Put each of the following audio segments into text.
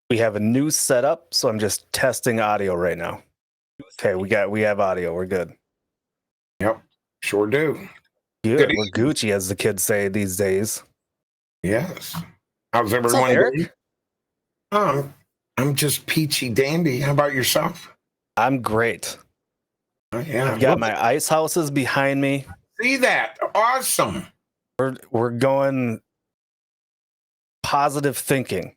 We have a new setup, so I'm just testing audio right now. Okay, we have audio. We're good. Yep, sure do. Good. We're Gucci, as the kids say these days. Yes. How's What's everyone up, Eric? doing? I'm just peachy dandy. How about yourself? I'm great. Yeah. I've got my ice houses behind me. See that? Awesome. We're going positive thinking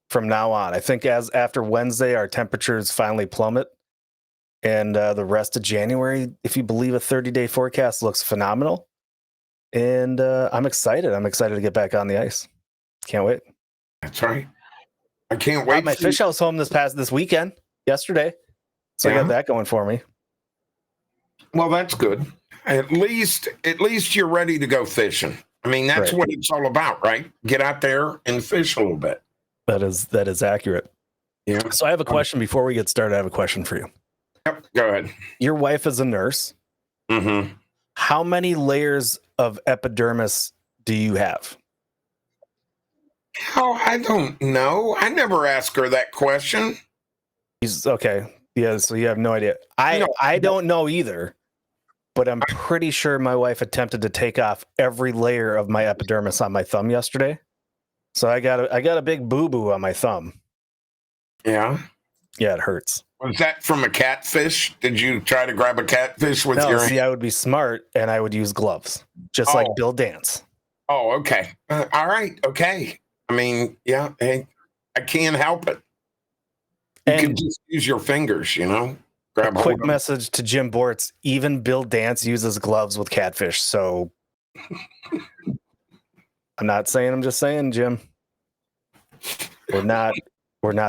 from now on. I think as after Wednesday, our temperatures finally plummet. And the rest of January, if you believe a 30-day forecast, looks phenomenal. And I'm excited. I'm excited to get back on the ice. Can't wait. That's right. I can't wait. Got my fish house home this weekend, yesterday. So I got that going for me. Well, that's good. At least you're ready to go fishing. I mean, that's what it's all about, right? Get out there and fish a little bit. That is accurate. Yeah. So I have a question before we get started. I have a question for you. Yep. Go ahead. Your wife is a nurse. Mm-hmm. How many layers of epidermis do you have? Oh, I don't know. I never asked her that question. Okay. Yeah, so you have no idea. I don't know either, but I'm pretty sure my wife attempted to take off every layer of my epidermis on my thumb yesterday. So I got a big boo-boo on my thumb. Yeah? Yeah, it hurts. Was that from a catfish? Did you try to grab a catfish with your... See, I would be smart and I would use gloves, just like Bill Dance. Oh, okay. All right. Okay. I mean, yeah, hey, I can't help it. You can just use your fingers, you know? Grab a quick message to Jim Bortz. Even Bill Dance uses gloves with catfish, so I'm not saying, I'm just saying, Jim. We're not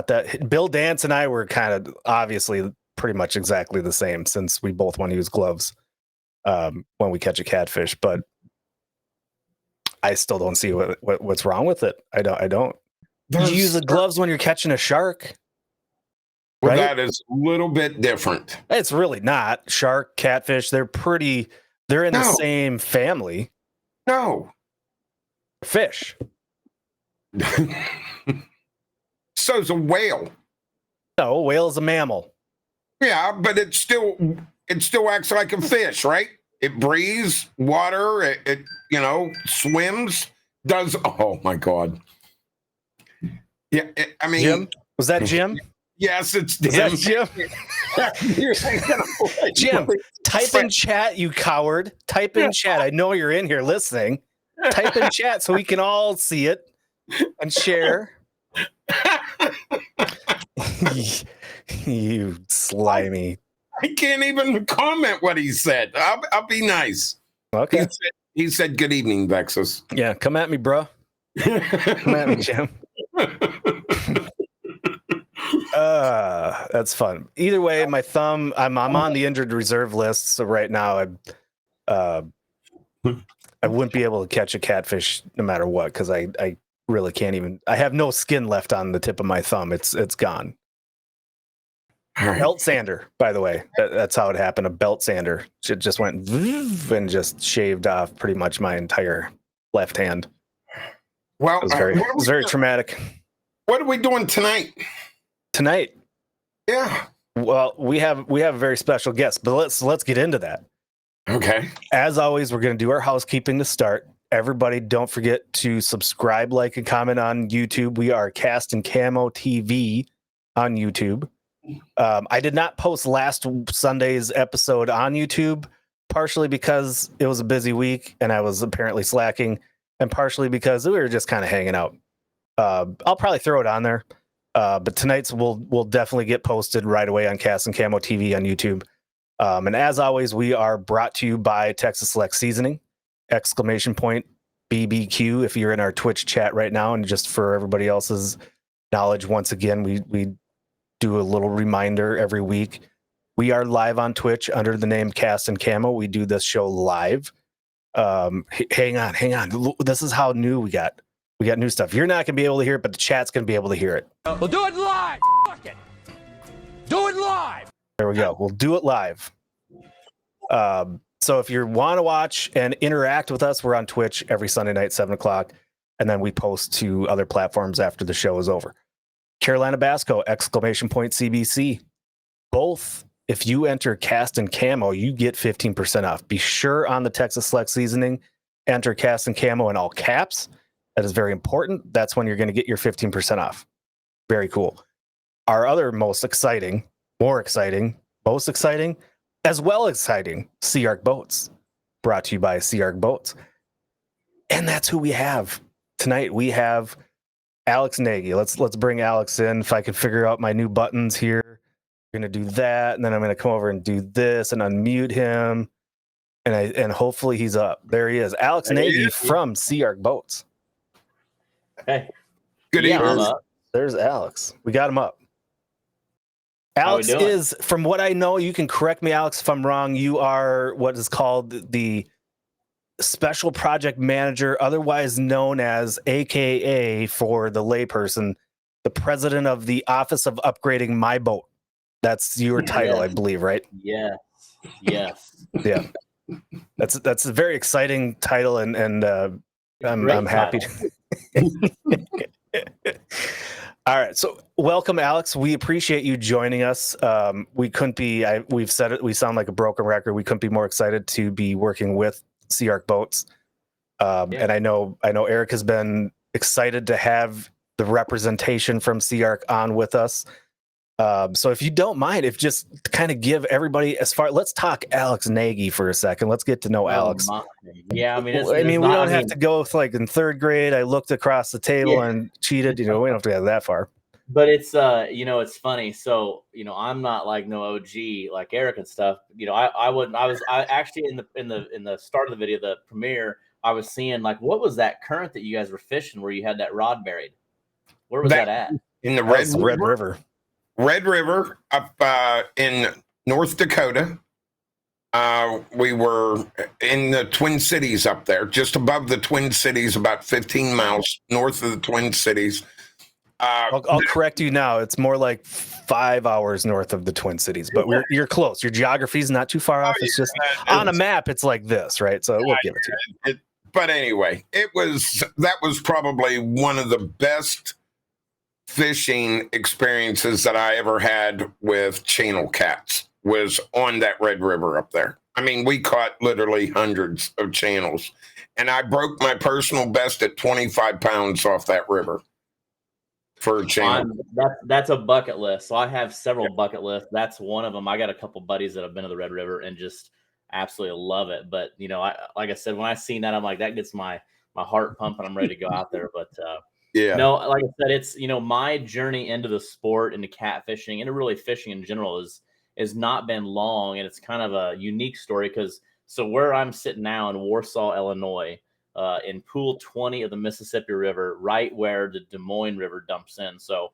that. Bill Dance and I were kind of obviously pretty much exactly the same, since we both want to use gloves when we catch a catfish, but I still don't see what's wrong with it. I don't. You use the gloves when you're catching a shark. Well, right? That is a little bit different. It's really not. Shark, catfish, they're in the same family. No. Fish. So is a whale. No, a whale is a mammal. Yeah, but it still acts like a fish, right? It breathes water, it swims, oh my God. Yeah, I mean... Jim? Was that Jim? Yes, it's Jim. Is that Jim? Jim, type in chat, you coward. Type in chat. I know you're in here listening. Type in chat so we can all see it and share. You slimy. I can't even comment what he said. I'll be nice. Okay. He said, "Good evening, Vexus." Yeah, come at me, bro. Come at me, Jim. That's fun. Either way, my thumb, I'm on the injured reserve list, so right now I wouldn't be able to catch a catfish no matter what, because I really can't even. I have no skin left on the tip of my thumb. It's gone. Right. Belt sander, by the way. That's how it happened. A belt sander. It just went and just shaved off pretty much my entire left hand. Well, it was very traumatic. What are we doing tonight? Yeah. Well, we have a very special guest, but let's get into that. Okay. As always, we're going to do our housekeeping to start. Everybody, don't forget to subscribe, like, and comment on YouTube. We are Cast and Camo TV on YouTube. I did not post last Sunday's episode on YouTube, partially because it was a busy week and I was apparently slacking, and partially because we were just kind of hanging out. I'll probably throw it on there, but tonight's will definitely get posted right away on Cast and Camo TV on YouTube. And as always, we are brought to you by Texas Select Seasoning, ! BBQ if you're in our Twitch chat right now. And just for everybody else's knowledge, once again, we do a little reminder every week. We are live on Twitch under the name Cast and Camo. We do this show live. Hang on. This is how new we got. We got new stuff. You're not going to be able to hear it, but the chat's going to be able to hear it. We'll do it live. Fuck it. Do it live. There we go. We'll do it live. So if you want to watch and interact with us, we're on Twitch every Sunday night, 7 o'clock. And then we post to other platforms after the show is over. Carolina Basco, !CBC. Both, if you enter Cast and Camo, you get 15% off. Be sure on the Texas Select Seasoning, enter Cast and Camo in all caps. That is very important. That's when you're going to get your 15% off. Very cool. Our other most exciting, as well exciting, SeaArk Boats, brought to you by SeaArk Boats. And that's who we have tonight. We have Alex Nagy. Let's bring Alex in. If I can figure out my new buttons here, I'm going to do that, and then I'm going to come over and do this and unmute him, and hopefully he's up. There he is, Alex Nagy from SeaArk Boats. Hey, Good evening. There's Alex. We got him up. Alex is, from what I know, you can correct me, Alex, if I'm wrong. You are what is called the Special Project Manager, otherwise known as, AKA for the layperson, the president of the Office of Upgrading My Boat. That's your title, I believe, right? Yes. Yeah. That's a very exciting title, and I'm happy. All right, so welcome, Alex. We appreciate you joining us. We couldn't be. We've said it. We sound like a broken record. We couldn't be more excited to be working with SeaArk Boats. And I know Eric has been excited to have the representation from SeaArk on with us. So if you don't mind, if just kind of give everybody let's talk Alex Nagy for a second. Let's get to know Alex. Yeah, we don't have to go with, like, in third grade, I looked across the table and cheated. We don't have to go that far. But it's it's funny. So, I'm not like no OG like Eric and stuff. I actually in the start of the video, the premiere, I was seeing, like, what was that current that you guys were fishing where you had that rod buried? Where was that at? In the Red River. Red River up in North Dakota. We were in the Twin Cities up there, just above the Twin Cities, about 15 miles north of the Twin Cities. I'll correct you now. It's more like 5 hours north of the Twin Cities, but you're close. Your geography is not too far off. It's just on a map, it's like this, right? So we'll give it to you. But anyway, that was probably one of the best fishing experiences that I ever had with channel cats, was on that Red River up there. I mean, we caught literally hundreds of channels, and I broke my personal best at 25 pounds off that river for a channel. That's a bucket list. So I have several bucket lists. That's one of them. I got a couple buddies that have been to the Red River and just absolutely love it. But, like I said, when I seen that, I'm like, that gets my heart pumping. I'm ready to go out there. But, no, like I said, it's, my journey into the sport, into catfishing, and really fishing in general has not been long. And it's kind of a unique story because where I'm sitting now in Warsaw, Illinois, in pool 20 of the Mississippi River, right where the Des Moines River dumps in. So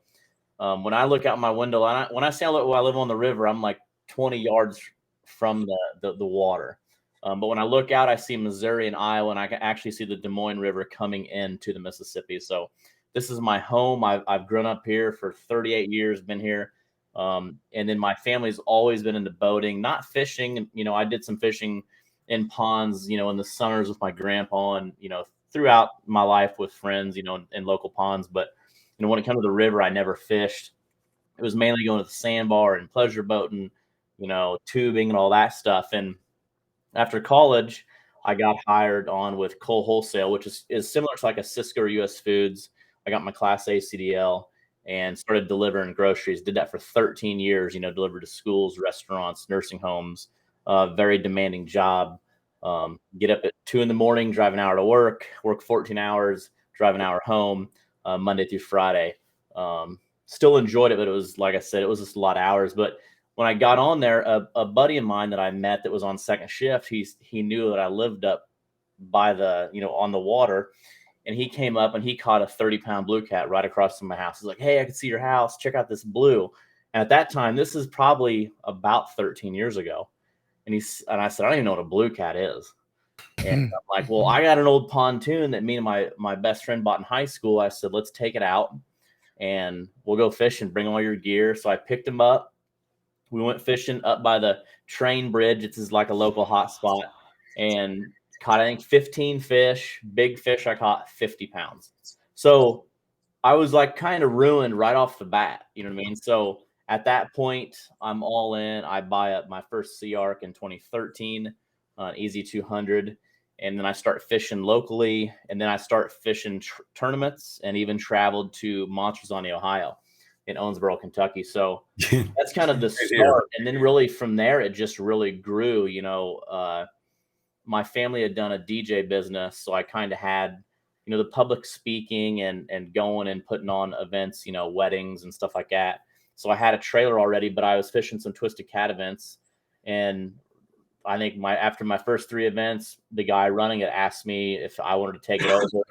when I look out my window, when I say I live on the river, I'm like 20 yards from the water. But when I look out, I see Missouri and Iowa, and I can actually see the Des Moines River coming into the Mississippi. So this is my home. I've grown up here for 38 years, been here. And then my family's always been into boating, not fishing. I did some fishing in ponds, in the summers with my grandpa, and, throughout my life with friends, in local ponds. But, when it comes to the river, I never fished. It was mainly going to the sandbar and pleasure boating, tubing and all that stuff. And after college, I got hired on with Cole Wholesale, which is similar to like a Cisco or US Foods. I got my Class A CDL and started delivering groceries. Did that for 13 years, delivered to schools, restaurants, nursing homes. Very demanding job. Get up at 2 a.m, drive an hour to work 14 hours, drive an hour home, Monday through Friday. Still enjoyed it, but it was, like I said, it was just a lot of hours. But when I got on there, a buddy of mine that I met that was on second shift, he knew that I lived up by the, on the water. And he came up and he caught a 30-pound blue cat right across from my house. He's like, "Hey, I can see your house. Check out this blue." And at that time, this is probably about 13 years ago. And I said, "I don't even know what a blue cat is." And I'm like, "Well, I got an old pontoon that me and my best friend bought in high school." I said, "Let's take it out and we'll go fishing. Bring all your gear." So I picked him up. We went fishing up by the train bridge. It's like a local hot spot, and caught, I think, 15 fish. Big fish I caught 50 pounds. So I was like kind of ruined right off the bat. You know what I mean? So at that point, I'm all in. I buy up my first SeaArk in 2013, Easy 200. And then I start fishing locally. And then I start fishing tournaments and even traveled to Monsters on the Ohio in Owensboro, Kentucky. So that's kind of the start. And then really from there, it just really grew. My family had done a DJ business. So I kind of had, the public speaking and going and putting on events, weddings and stuff like that. So I had a trailer already, but I was fishing some Twisted Cat events. And I think after my first 3 events, the guy running it asked me if I wanted to take it over.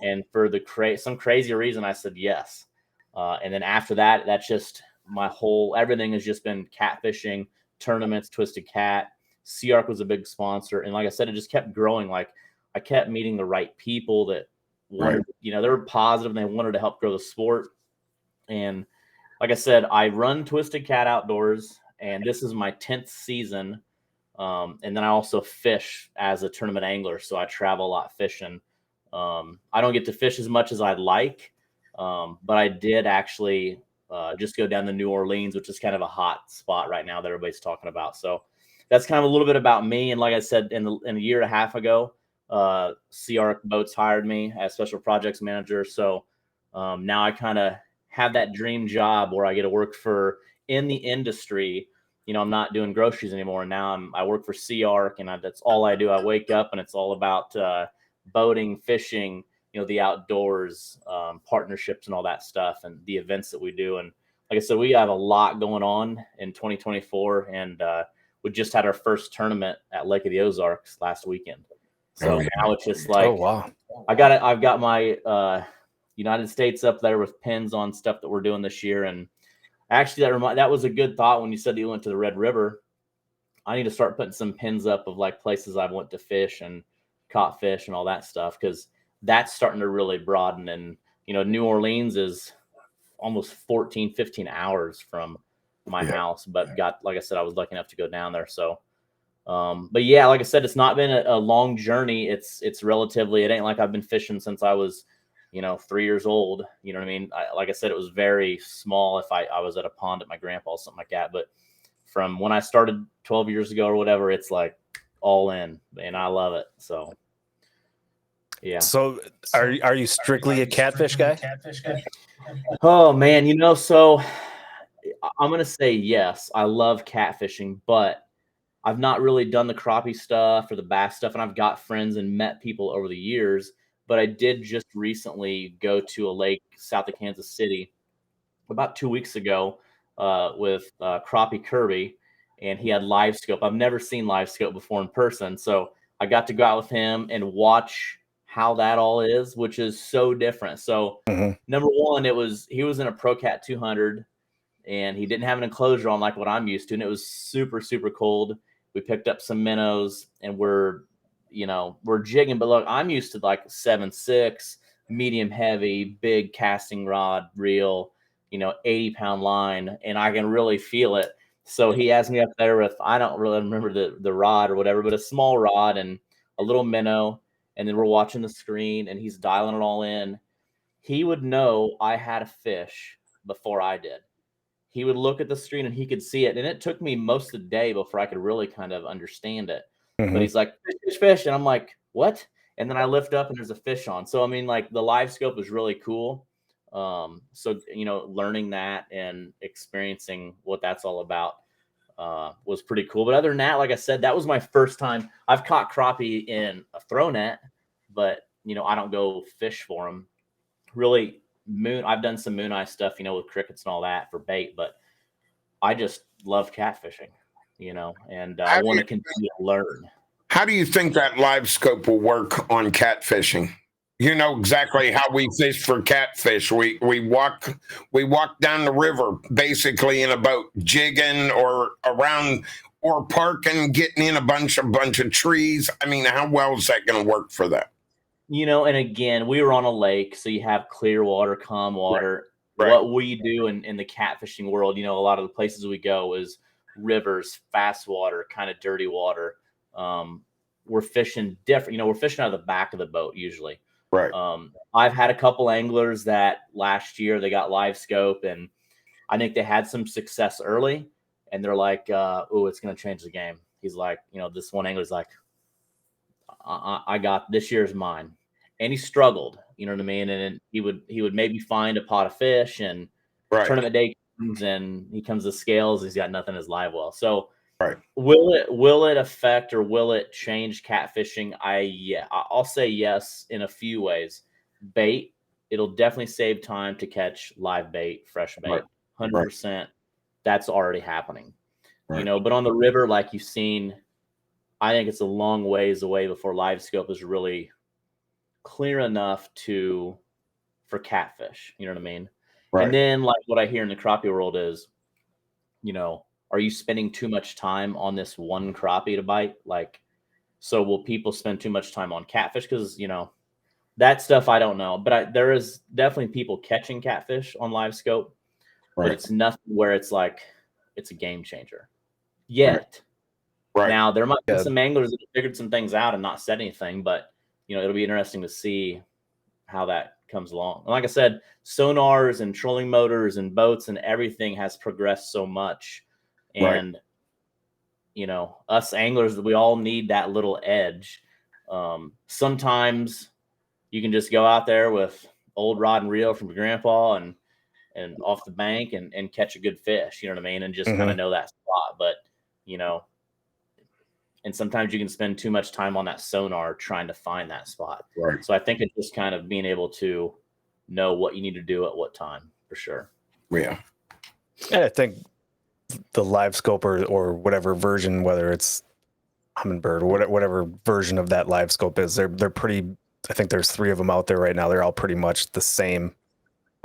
And for some crazy reason, I said yes. And then after that, that's just everything has just been catfishing, tournaments, Twisted Cat. SeaArk was a big sponsor. And like I said, it just kept growing. Like I kept meeting the right people that wanted, they were positive and they wanted to help grow the sport. And like I said, I run Twisted Cat Outdoors, and this is my 10th season. And then I also fish as a tournament angler. So I travel a lot fishing. I don't get to fish as much as I'd like. But I did actually just go down to New Orleans, which is kind of a hot spot right now that everybody's talking about. So that's kind of a little bit about me. And like I said, in a year and a half ago, SeaArk Boats hired me as special projects manager. So now I kind of have that dream job where I get to work in the industry. I'm not doing groceries anymore. Now I work for SeaArk, and that's all I do. I wake up and it's all about boating, fishing, the outdoors, partnerships and all that stuff, and the events that we do. And like I said, we have a lot going on in 2024, and we just had our first tournament at Lake of the Ozarks last weekend. So now it's just like, oh wow, I've got my United States up there with pins on stuff that we're doing this year. And actually, that was a good thought when you said that you went to the Red River. I need to start putting some pins up of like places I went to fish and caught fish and all that stuff, because that's starting to really broaden. And New Orleans is almost 14-15 hours from my house, but like I said, I was lucky enough to go down there. So but yeah, like I said, it's not been a long journey. It's relatively, it ain't like I've been fishing since I was 3 years old. You know what I mean? Like I said, it was very small if I was at a pond at my grandpa's, something like that. But from when I started 12 years ago or whatever, it's like all in, and I love it. So yeah. So are you strictly a catfish guy? Oh man, so I'm gonna say yes. I love catfishing, but I've not really done the crappie stuff or the bass stuff, and I've got friends and met people over the years. But I did just recently go to a lake south of Kansas City about 2 weeks ago with Crappie Kirby, and he had live scope. I've never seen live scope before in person, so I got to go out with him and watch how that all is, which is so different. So number one, he was in a Pro Cat 200, and he didn't have an enclosure on like what I'm used to, and it was super, super cold. We picked up some minnows, and we're jigging, but look, I'm used to like 7.6, medium heavy, big casting rod, reel, 80-pound line, and I can really feel it. So he has me up there with, I don't really remember the rod or whatever, but a small rod and a little minnow. And then we're watching the screen, and he's dialing it all in. He would know I had a fish before I did. He would look at the screen and he could see it. And it took me most of the day before I could really kind of understand it. But he's like, fish, fish. And I'm like, what? And then I lift up and there's a fish on. So, I mean, like the live scope is really cool. So, learning that and experiencing what that's all about was pretty cool. But other than that, like I said, that was my first time. I've caught crappie in a throw net, but, I don't go fish for them. Really, I've done some moon eye stuff, with crickets and all that for bait, but I just love catfishing, and I want to continue to learn. How do you think that live scope will work on catfishing? You know exactly how we fish for catfish. We walk down the river basically in a boat, jigging or around or parking, getting in a bunch of trees. I mean, how well is that going to work for that? And again, we were on a lake, so you have clear water, calm water. Right. What we do in the catfishing world, a lot of the places we go is rivers, fast water, kind of dirty water. We're fishing different. We're fishing out of the back of the boat usually. Right. I've had a couple anglers that last year they got live scope, and I think they had some success early, and they're like, "Oh, it's going to change the game." He's like, this one angler's like, I got this year's mine, and he struggled. You know what I mean? And he would maybe find a pot of fish, and Right. tournament day comes, and he comes to scales. He's got nothing in his live well. So, Right. will it affect or will it change catfishing? I'll say yes in a few ways. Bait, it'll definitely save time to catch live bait, fresh bait. Right. 100%. That's already happening. Right. But on the river, like you've seen, I think it's a long ways away before live scope is really clear enough for catfish. You know what I mean? Right. And then like what I hear in the crappie world is, are you spending too much time on this one crappie to bite? Like, so will people spend too much time on catfish? Because, that stuff I don't know. But there is definitely people catching catfish on live scope, but it's nothing where it's like it's a game changer yet. Right. Now, there might be some anglers that have figured some things out and not said anything, but, it'll be interesting to see how that comes along. And like I said, sonars and trolling motors and boats and everything has progressed so much. And, us anglers, we all need that little edge. Sometimes you can just go out there with old rod and reel from your grandpa and off the bank and catch a good fish, you know what I mean? And just kind of know that spot. But, and sometimes you can spend too much time on that sonar trying to find that spot. Right. So I think it's just kind of being able to know what you need to do at what time, for sure. Yeah. And I think the live scope or whatever version, whether it's Humminbird or whatever version of that live scope is, they're pretty. I think there's 3 of them out there right now. They're all pretty much the same.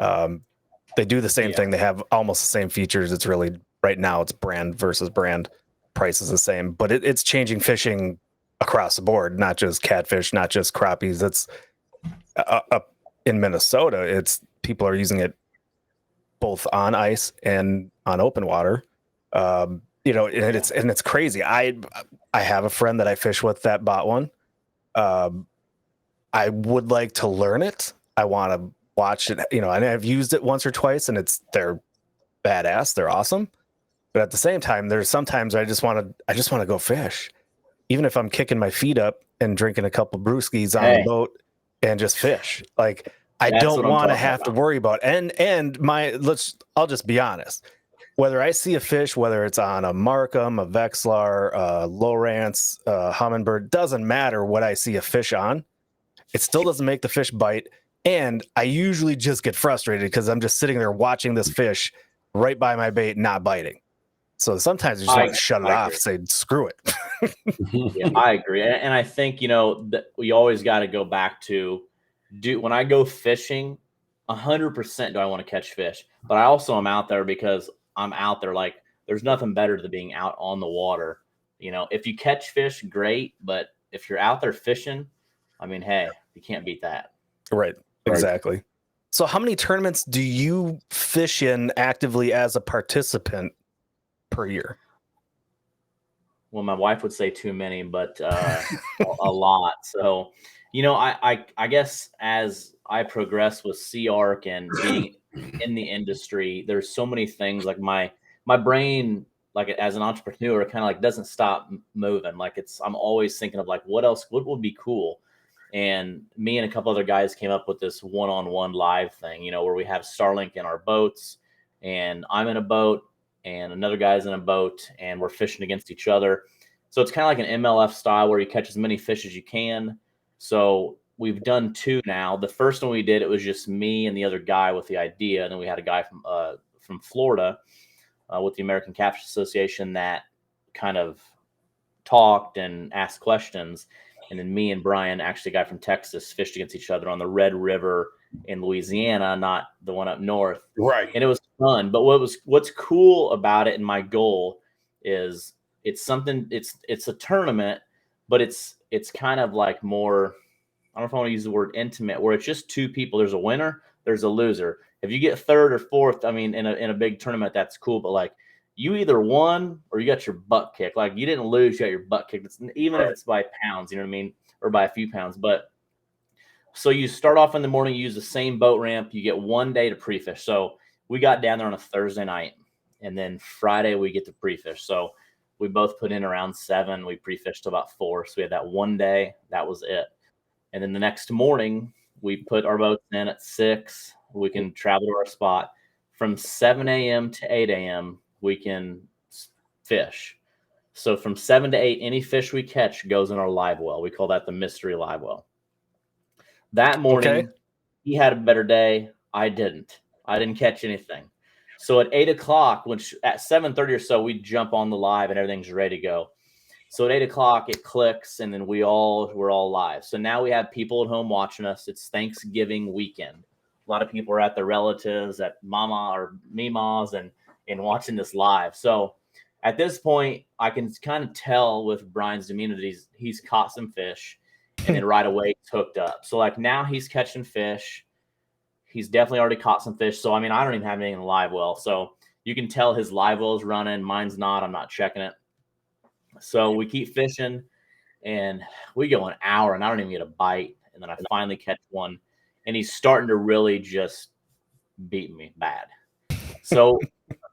They do the same thing. They have almost the same features. It's really right now it's brand versus brand. Price is the same, but it's changing fishing across the board, not just catfish, not just crappies. It's up in Minnesota. It's people are using it both on ice and on open water. And it's crazy. I have a friend that I fish with that bought one. I would like to learn it. I want to watch it, and I've used it once or twice, and they're badass. They're awesome. But at the same time, there's sometimes I just want to go fish, even if I'm kicking my feet up and drinking a couple brewskis on the boat and just fish. Like I don't want to have to worry about. And I'll just be honest. Whether I see a fish, whether it's on a Markham, a Vexlar, Lowrance, Humminbird, doesn't matter what I see a fish on. It still doesn't make the fish bite. And I usually just get frustrated because I'm just sitting there watching this fish right by my bait, not biting. So sometimes you just want to shut it off, say, screw it. Yeah, I agree. And I think, that we always got to go back to when I go fishing, 100% do I want to catch fish, but I also am out there because I'm out there. Like there's nothing better than being out on the water. If you catch fish, great. But if you're out there fishing, I mean, hey, you can't beat that. Right. Exactly. So how many tournaments do you fish in actively as a participant per year? Well, my wife would say too many, but a lot. So, I guess as I progress with SeaArk and being in the industry, there's so many things like my brain, like as an entrepreneur, kind of like doesn't stop moving. Like I'm always thinking of like, what would be cool? And me and a couple other guys came up with this one-on-one live thing, where we have Starlink in our boats and I'm in a boat and another guy's in a boat and we're fishing against each other. So it's kind of like an MLF style where you catch as many fish as you can. So we've done 2 now. The first one we did, it was just me and the other guy with the idea. And then we had a guy from Florida with the American Catfish Association that kind of talked and asked questions. And then me and Brian, actually a guy from Texas, fished against each other on the Red River in Louisiana, not the one up north. Right. And it was fun. But what's cool about it and my goal is it's a tournament, but it's kind of like more, I don't know if I want to use the word intimate, where it's just 2 people. There's a winner, there's a loser. If you get 3rd or 4th, I mean, in a big tournament, that's cool. But like you either won or you got your butt kicked. Like you didn't lose, you got your butt kicked. Even if it's by pounds, you know what I mean? Or by a few pounds. But So you start off in the morning, you use the same boat ramp. You get 1 day to pre-fish. So we got down there on a Thursday night, and then Friday we get to pre-fish. So we both put in around 7. We pre-fished till about 4. So we had that 1 day. That was it. And then the next morning, we put our boats in at 6. We can travel to our spot. From 7 a.m. to 8 a.m., we can fish. So from 7 to 8, any fish we catch goes in our live well. We call that the mystery live well. That morning, he had a better day. I didn't catch anything. So at 8 o'clock, which at 7:30 or so, we jump on the live and everything's ready to go. So at 8 o'clock, it clicks, and then we're all live. So now we have people at home watching us. It's Thanksgiving weekend. A lot of people are at their relatives, at mama or mima's, and watching this live. So at this point, I can kind of tell with Brian's demeanor that he's caught some fish, and then right away he's hooked up. So like now he's catching fish. He's definitely already caught some fish. So I mean, I don't even have anything in the live well. So you can tell his live well is running. Mine's not. I'm not checking it. So we keep fishing, and we go an hour, and I don't even get a bite. And then I finally catch one, and he's starting to really just beat me bad. So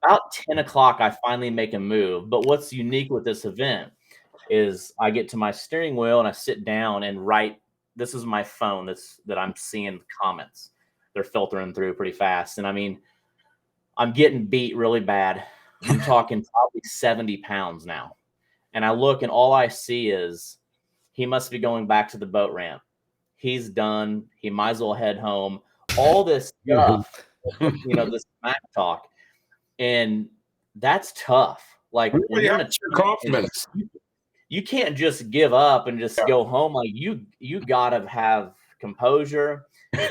about 10 o'clock, I finally make a move. But what's unique with this event is I get to my steering wheel and I sit down and write. This is my phone that I'm seeing the comments. They're filtering through pretty fast. And I mean, I'm getting beat really bad. I'm talking probably 70 pounds now. And I look, and all I see is he must be going back to the boat ramp. He's done. He might as well head home. All this stuff, this smack talk. And that's tough. Like, when you're in a confidence. You can't just give up and just go home. Like, you got to have composure.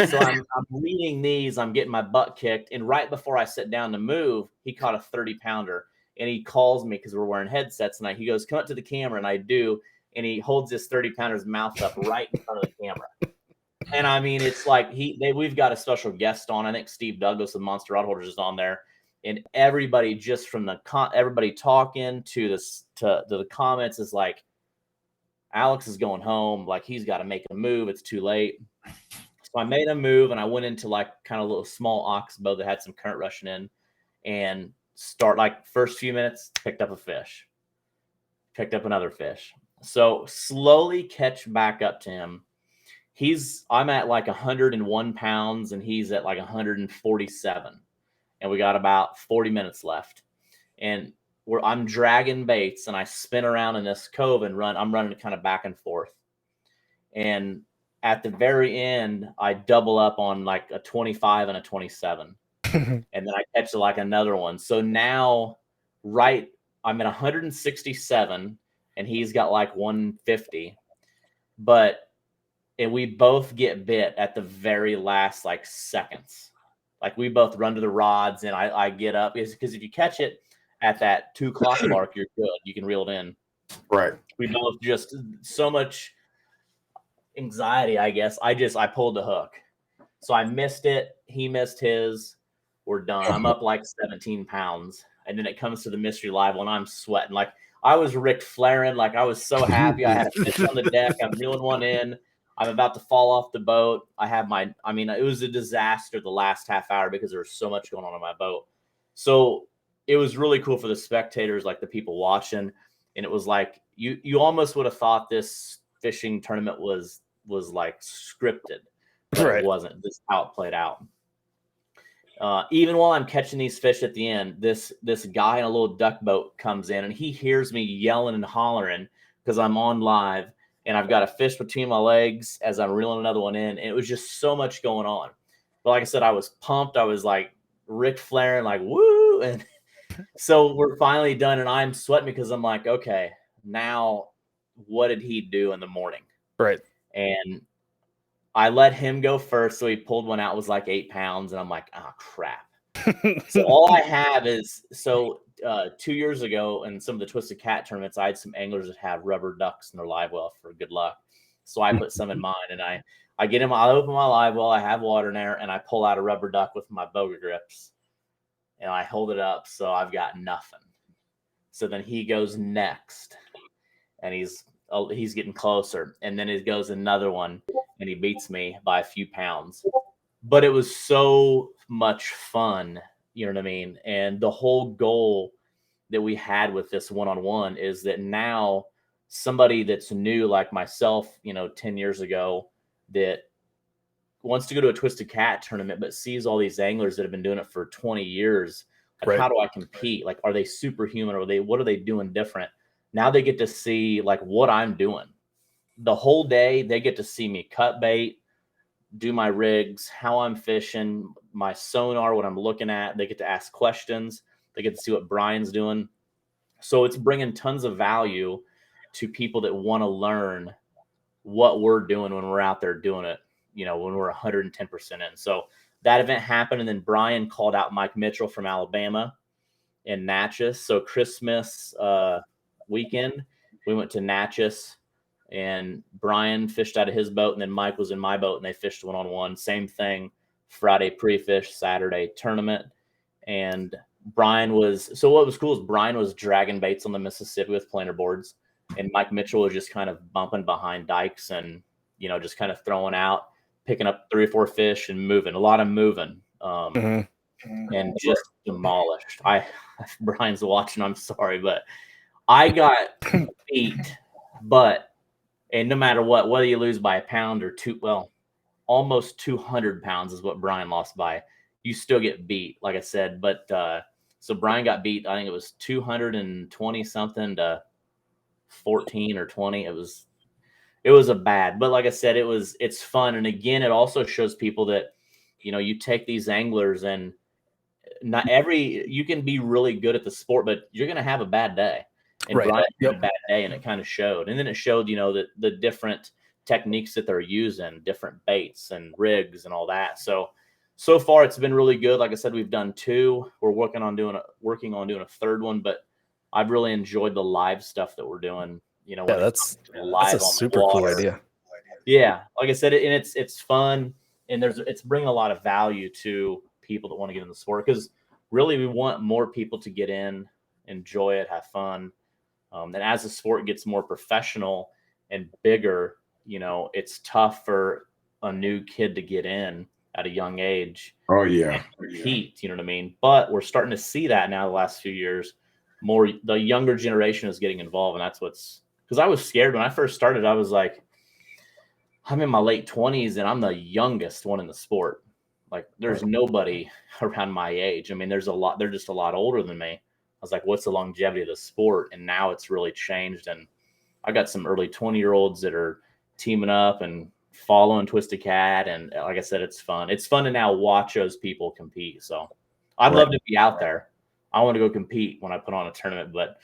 So I'm reading these. I'm getting my butt kicked. And right before I sit down to move, he caught a 30-pounder. And he calls me because we're wearing headsets. And he goes, come up to the camera. And I do. And he holds this 30-pounder's mouth up right in front of the camera. And I mean, it's like we've got a special guest on. I think Steve Douglas of Monster Rod Holders is on there. And everybody, just from everybody talking to the comments, is like, Alex is going home. Like, he's got to make a move. It's too late. So I made a move, and I went into like kind of a little small ox boat that had some current rushing in, and first few minutes, picked up a fish, picked up another fish. So slowly catch back up to him. I'm at like 101 pounds, and he's at like 147. And we got about 40 minutes left. And I'm dragging baits, and I spin around in this cove and run. I'm running kind of back and forth. And at the very end, I double up on like a 25 and a 27. And then I catch like another one. So now I'm at 167, and he's got like 150. And we both get bit at the very last like seconds. Like, we both run to the rods, and I get up because if you catch it at that 2 o'clock mark, you're good. You can reel it in. Right. We both just so much anxiety, I guess. I pulled the hook. So I missed it. He missed his. We're done. I'm up like 17 pounds. And then it comes to the mystery live when I'm sweating. Like, I was Ric Flairing. Like, I was so happy. I had a fish on the deck. I'm reeling one in. I'm about to fall off the boat. It was a disaster the last half hour because there was so much going on my boat. So it was really cool for the spectators, like the people watching. And it was like, you almost would have thought this fishing tournament was like scripted, but It wasn't. This is how it played out. Even while I'm catching these fish at the end, this guy in a little duck boat comes in, and he hears me yelling and hollering because I'm on live, and I've got a fish between my legs as I'm reeling another one in. And it was just so much going on. But like I said, I was pumped. I was like Ric Flairing, like, woo. And so we're finally done, and I'm sweating because I'm like, okay, now what did he do in the morning? Right. And I let him go first. So he pulled one out, it was like 8 pounds. And I'm like, oh, crap. So all I have is, 2 years ago in some of the Twisted Cat tournaments, I had some anglers that have rubber ducks in their live well for good luck. So I put some in mine, and I get him, I open my live well, I have water in there, and I pull out a rubber duck with my boga grips, and I hold it up. So I've got nothing. So then he goes next, and he's getting closer. And then it goes another one, and he beats me by a few pounds. But it was so much fun, you know what I mean? And the whole goal that we had with this one-on-one is that now somebody that's new like myself, 10 years ago, that wants to go to a Twisted Cat tournament, but sees all these anglers that have been doing it for 20 years. Like, Right. how do I compete? Like, are they superhuman? Or what are they doing different? Now they get to see like what I'm doing. The whole day they get to see me cut bait, do my rigs, how I'm fishing, my sonar, what I'm looking at. They get to ask questions. They get to see what Brian's doing. So it's bringing tons of value to people that want to learn what we're doing when we're out there doing it, when we're 110% in. So that event happened. And then Brian called out Mike Mitchell from Alabama in Natchez. So Christmas weekend, we went to Natchez, and Brian fished out of his boat, and then Mike was in my boat, and they fished one-on-one. Same thing, Friday pre-fish, Saturday tournament. And what was cool is Brian was dragging baits on the Mississippi with planer boards, and Mike Mitchell was just kind of bumping behind dikes and, just kind of throwing out, picking up 3 or 4 fish and moving, a lot of moving, and just demolished. Brian's watching, I'm sorry, but I got beat, and no matter what, whether you lose by a pound or two, well, almost 200 pounds is what Brian lost by, you still get beat, like I said. But so Brian got beat, I think it was 220 something to 14 or 20. It was a bad, but like I said, it's fun. And again, it also shows people that, you take these anglers, and you can be really good at the sport, but you're going to have a bad day. And Right. Brian had a bad day, and it kind of showed. And then it showed, that the different techniques that they're using, different baits and rigs and all that. So far it's been really good. Like I said, we've done 2. We're working on doing a third one, but I've really enjoyed the live stuff that we're doing. That's a super cool idea. Yeah, like I said, and it's fun, and it's bringing a lot of value to people that want to get in the sport, because really we want more people to get in, enjoy it, have fun. And as the sport gets more professional and bigger, it's tough for a new kid to get in at a young age. Oh yeah, compete. You know what I mean? But we're starting to see that now the last few years. The younger generation is getting involved, and that's because I was scared when I first started. I was like, I'm in my late 20s, and I'm the youngest one in the sport. Like, there's nobody around my age. I mean, they're just a lot older than me. I was like, what's the longevity of the sport? And now it's really changed. And I got some early 20-year-olds that are teaming up and following Twisted Cat. And like I said, it's fun. It's fun to now watch those people compete. So I'd love to be out there. I want to go compete when I put on a tournament, but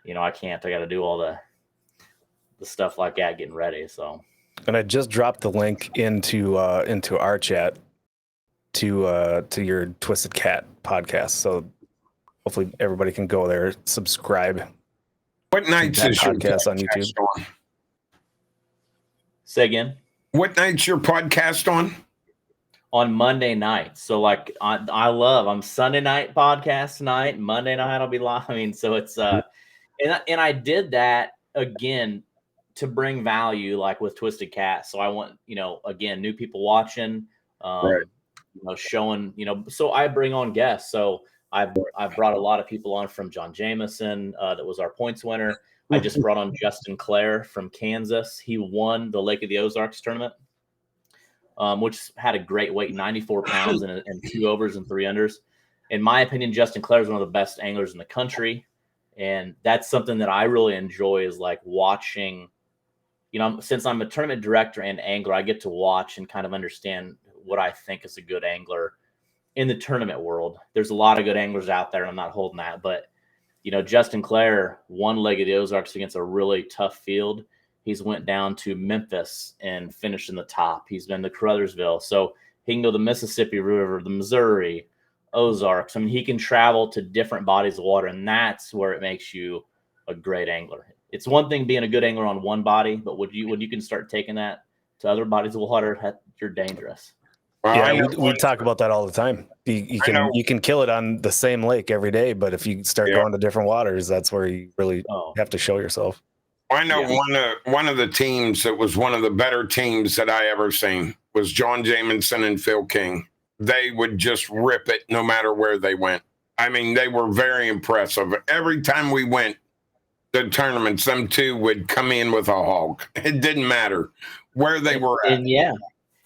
I can't. I got to do all the stuff like that, getting ready. So. And I just dropped the link into our chat to your Twisted Cat podcast. So hopefully everybody can go there, subscribe. What nights is your podcast on YouTube? On? Say again. What night's your podcast on? On Monday night. So like I'm Sunday night podcast tonight. Monday night I'll be live. I mean, so it's and I did that again to bring value, like with Twisted Cat. So I want, again, new people watching, showing, so I bring on guests. So I've brought a lot of people on, from John Jameson, that was our points winner. I just brought on Justin Clare from Kansas. He won the Lake of the Ozarks tournament, which had a great weight, 94 pounds and 2 overs and 3 unders. In my opinion, Justin Clare is one of the best anglers in the country. And that's something that I really enjoy, is like watching, since I'm a tournament director and angler, I get to watch and kind of understand what I think is a good angler in the tournament world. There's a lot of good anglers out there, and I'm not holding that, but Justin Clare won Lake of the Ozarks against a really tough field. He's went down to Memphis and finished in the top. He's been to Caruthersville. So he can go the Mississippi River, the Missouri, Ozarks. I mean, he can travel to different bodies of water, and that's where it makes you a great angler. It's one thing being a good angler on one body, but when you can start taking that to other bodies of water, you're dangerous. Yeah, we talk about that all the time. You can kill it on the same lake every day, but if you start going to different waters, that's where you really have to show yourself. I know one of the teams that was one of the better teams that I ever seen was John Jamison and Phil King. They would just rip it no matter where they went. I mean, they were very impressive. Every time we went to tournaments, them two would come in with a hog. It didn't matter where they were at. And yeah.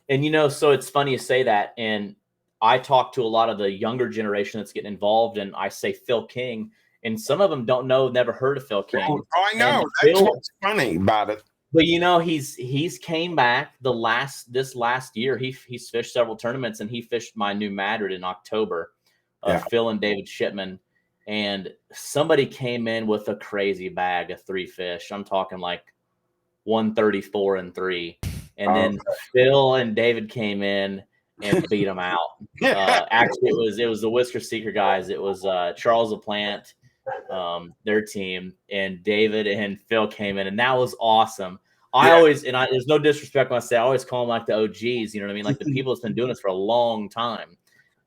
And, you know, so it's funny you say that. And I talk to a lot of the younger generation that's getting involved, and I say Phil King, and some of them don't know, never heard of Phil King. Oh, I know. And That's what's funny about it. But you know, he's came back this last year. He's fished several tournaments, and he fished my new Madrid in October. Phil and David Shipman, and somebody came in with a crazy bag of 3 fish. I'm talking like 134 and 3, and then Phil and David came in and beat them out. Actually, it was the Whisker Seeker guys. It was Charles LaPlante, their team, and David and Phil came in, and that was awesome. There's no disrespect when I say I always call them like the OGs, you know what I mean? Like the people that's been doing this for a long time.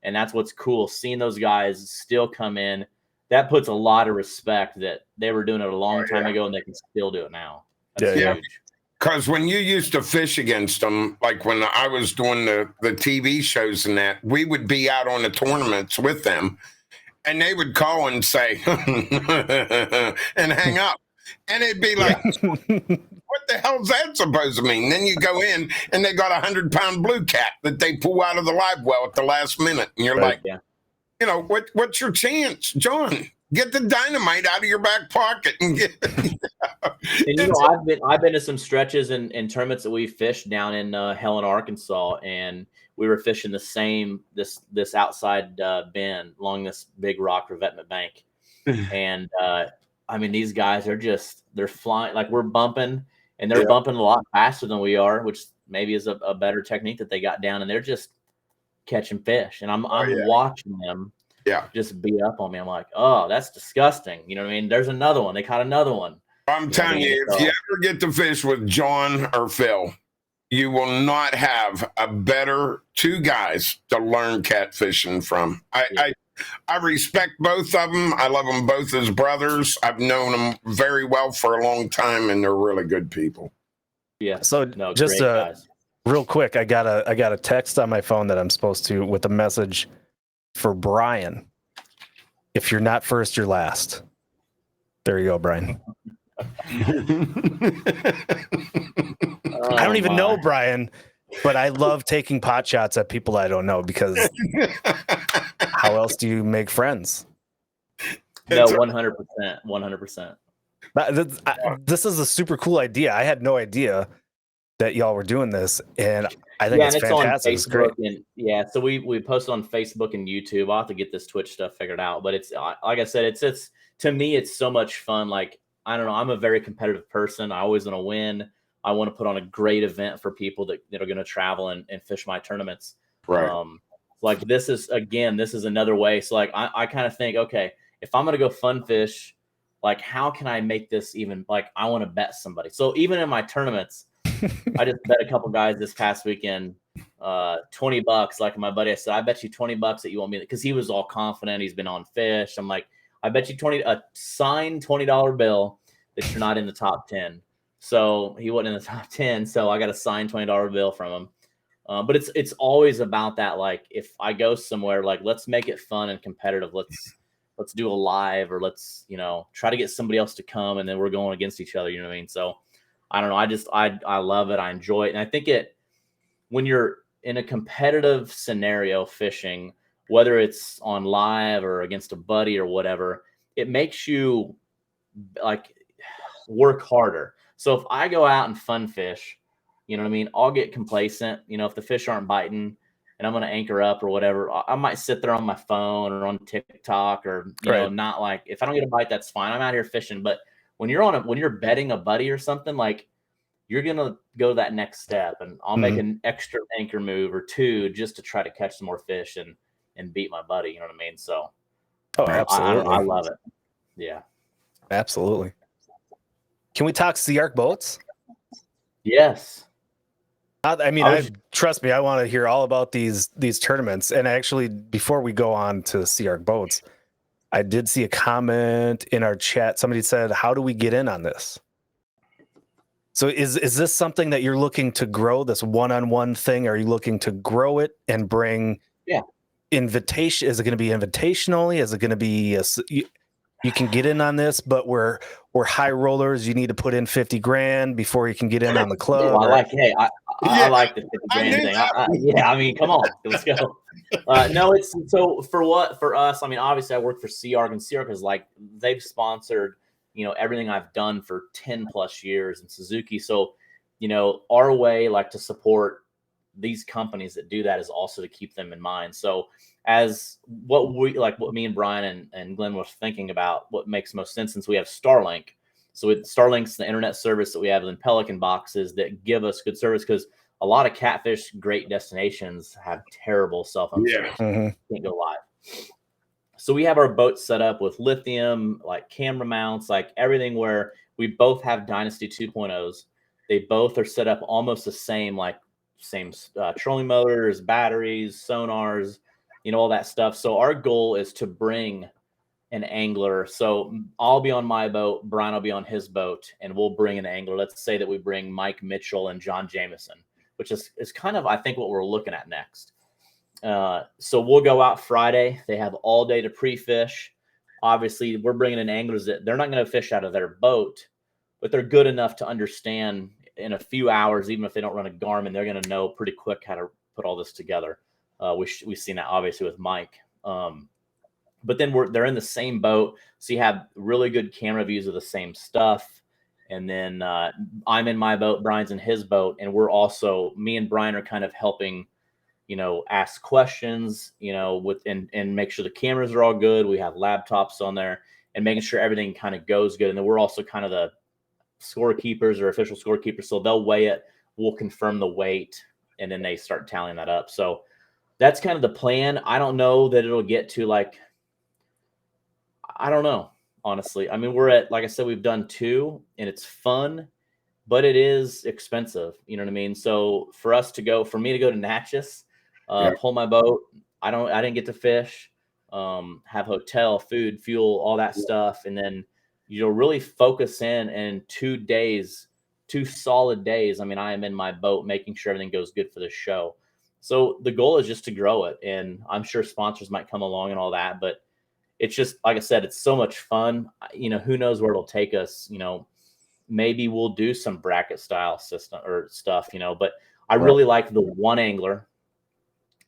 And that's what's cool. Seeing those guys still come in, that puts a lot of respect that they were doing it a long time ago and they can still do it now. That's huge. Because when you used to fish against them, like when I was doing the TV shows and that, we would be out on the tournaments with them, and they would call and say, and hang up. And it'd be like, what the hell's that supposed to mean? Then you go in, and they got a 100-pound blue cat that they pull out of the live well at the last minute. And you're like, you know, what's your chance, John? Get the dynamite out of your back pocket and get. And you know, I've been to some stretches and tournaments that we fished down in Helen, Arkansas, and we were fishing the same this outside bend along this big rock revetment bank, and I mean, these guys are they're flying, like we're bumping, and they're bumping a lot faster than we are, which maybe is a better technique that they got down, and they're just catching fish, and I'm watching them. Just beat up on me. I'm like, oh, that's disgusting. You know what I mean? There's another one. They caught another one. I'm telling you, if you ever get to fish with John or Phil, you will not have a better 2 guys to learn catfishing from. I respect both of them. I love them both as brothers. I've known them very well for a long time, and they're really good people. Yeah. So just real quick, I got a text on my phone that I'm supposed to with a message for Brian. If you're not first, you're last. There you go, Brian. I don't even know Brian, but I love taking pot shots at people I don't know, because how else do you make friends? No, 100%, 100%. This is a super cool idea. I had no idea that y'all were doing this, and I think it's fantastic. It's great. And so we posted on Facebook and YouTube. I'll have to get this Twitch stuff figured out, but it's like I said, it's to me, it's so much fun. Like, I don't know, I'm a very competitive person. I always want to win. I want to put on a great event for people that are going to travel and fish my tournaments. Right. Like this is another way. So like I kind of think, okay, if I'm going to go fun fish, like how can I make this even, like I want to bet somebody. So even in my tournaments, I just bet a couple guys this past weekend, $20. Like my buddy, I said, I bet you $20 that you want me, because he was all confident. He's been on fish. I'm like, I bet you a signed $20 bill that you're not in the top 10. So he wasn't in the top 10. So I got a signed $20 bill from him. But it's always about that. Like if I go somewhere, like let's make it fun and competitive. Let's do a live, or let's, try to get somebody else to come, and then we're going against each other. You know what I mean? So I don't know. I love it. I enjoy it. And I think when you're in a competitive scenario fishing, whether it's on live or against a buddy or whatever, it makes you like work harder. So if I go out and fun fish, you know what I mean? I'll get complacent, if the fish aren't biting and I'm going to anchor up or whatever, I might sit there on my phone or on TikTok or, not like, if I don't get a bite, that's fine. I'm out here fishing. But when you're betting a buddy or something, like you're going to go that next step, and I'll make an extra anchor move or 2 just to try to catch some more fish and beat my buddy. You know what I mean? So absolutely. I love it. Yeah, absolutely. Can we talk SeaArk Boats? Yes. I mean, trust me, I want to hear all about these tournaments. And actually, before we go on to SeaArk Boats, I did see a comment in our chat. Somebody said, how do we get in on this? So is this something that you're looking to grow, this one-on-one thing? Are you looking to grow it and bring invitation? Is it going to be invitation only? Is it going to be you can get in on this, but we're high rollers. You need to put in 50 grand before you can get in on the club. I like the 50 grand thing. Yeah, I mean, come on, let's go. No, it's so for us. I mean, obviously, I work for SeaArk, and SeaArk is like they've sponsored, everything I've done for 10 plus years in Suzuki. So, our way, like, to support these companies that do that is also to keep them in mind. So, as what me and Brian and Glenn was thinking about, what makes most sense, since we have Starlink. So Starlink's the internet service that we have in Pelican boxes that give us good service, because a lot of catfish great destinations have terrible cell phone service. Can't go live. So we have our boats set up with lithium, like camera mounts, like everything, where we both have Dynasty 2.0s. They both are set up almost the same, like same trolling motors, batteries, sonars, all that stuff. So our goal is to bring an angler. So I'll be on my boat, Brian will be on his boat, and we'll bring an angler. Let's say that we bring Mike Mitchell and John Jameson, which is kind of, I think, what we're looking at next. So we'll go out Friday. They have all day to pre-fish. Obviously, we're bringing in anglers that they're not going to fish out of their boat, but they're good enough to understand in a few hours, even if they don't run a Garmin, they're going to know pretty quick how to put all this together. We've seen that obviously with Mike. But then they're in the same boat, so you have really good camera views of the same stuff. And then I'm in my boat, Brian's in his boat, and me and Brian are kind of helping, ask questions, and make sure the cameras are all good. We have laptops on there and making sure everything kind of goes good. And then we're also kind of the scorekeepers or official scorekeepers, so they'll weigh it, we'll confirm the weight, and then they start tallying that up. So that's kind of the plan. I don't know that it'll get to I don't know, honestly. I mean, we're at, like I said, we've done 2 and it's fun, but it is expensive. You know what I mean? So for me to go to Natchez, pull my boat, I didn't get to fish, have hotel, food, fuel, all that stuff. And then, really focus in 2 days, 2 solid days. I mean, I am in my boat making sure everything goes good for the show. So the goal is just to grow it. And I'm sure sponsors might come along and all that, but it's just, like I said, it's so much fun. Who knows where it'll take us. Maybe we'll do some bracket style system or stuff, but I really like the one angler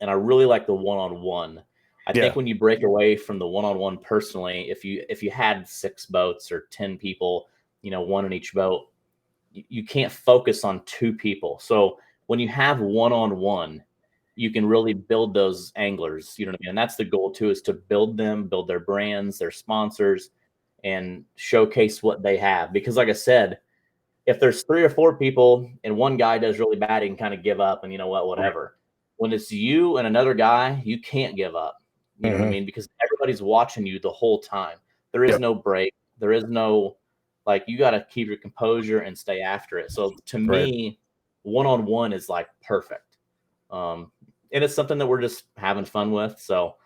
and I really like the one-on-one. I think when you break away from the one-on-one personally, if you had 6 boats or 10 people, 1 in each boat, you can't focus on 2 people. So when you have one-on-one, you can really build those anglers, you know what I mean? And that's the goal too, is to build them, build their brands, their sponsors, and showcase what they have. Because like I said, if there's 3 or 4 people and one guy does really bad, he can kind of give up and whatever. When it's you and another guy, you can't give up. You know what I mean? Because everybody's watching you the whole time. There is no break. There is no, you got to keep your composure and stay after it. So to me, one-on-one is perfect. And it's something that we're just having fun with. So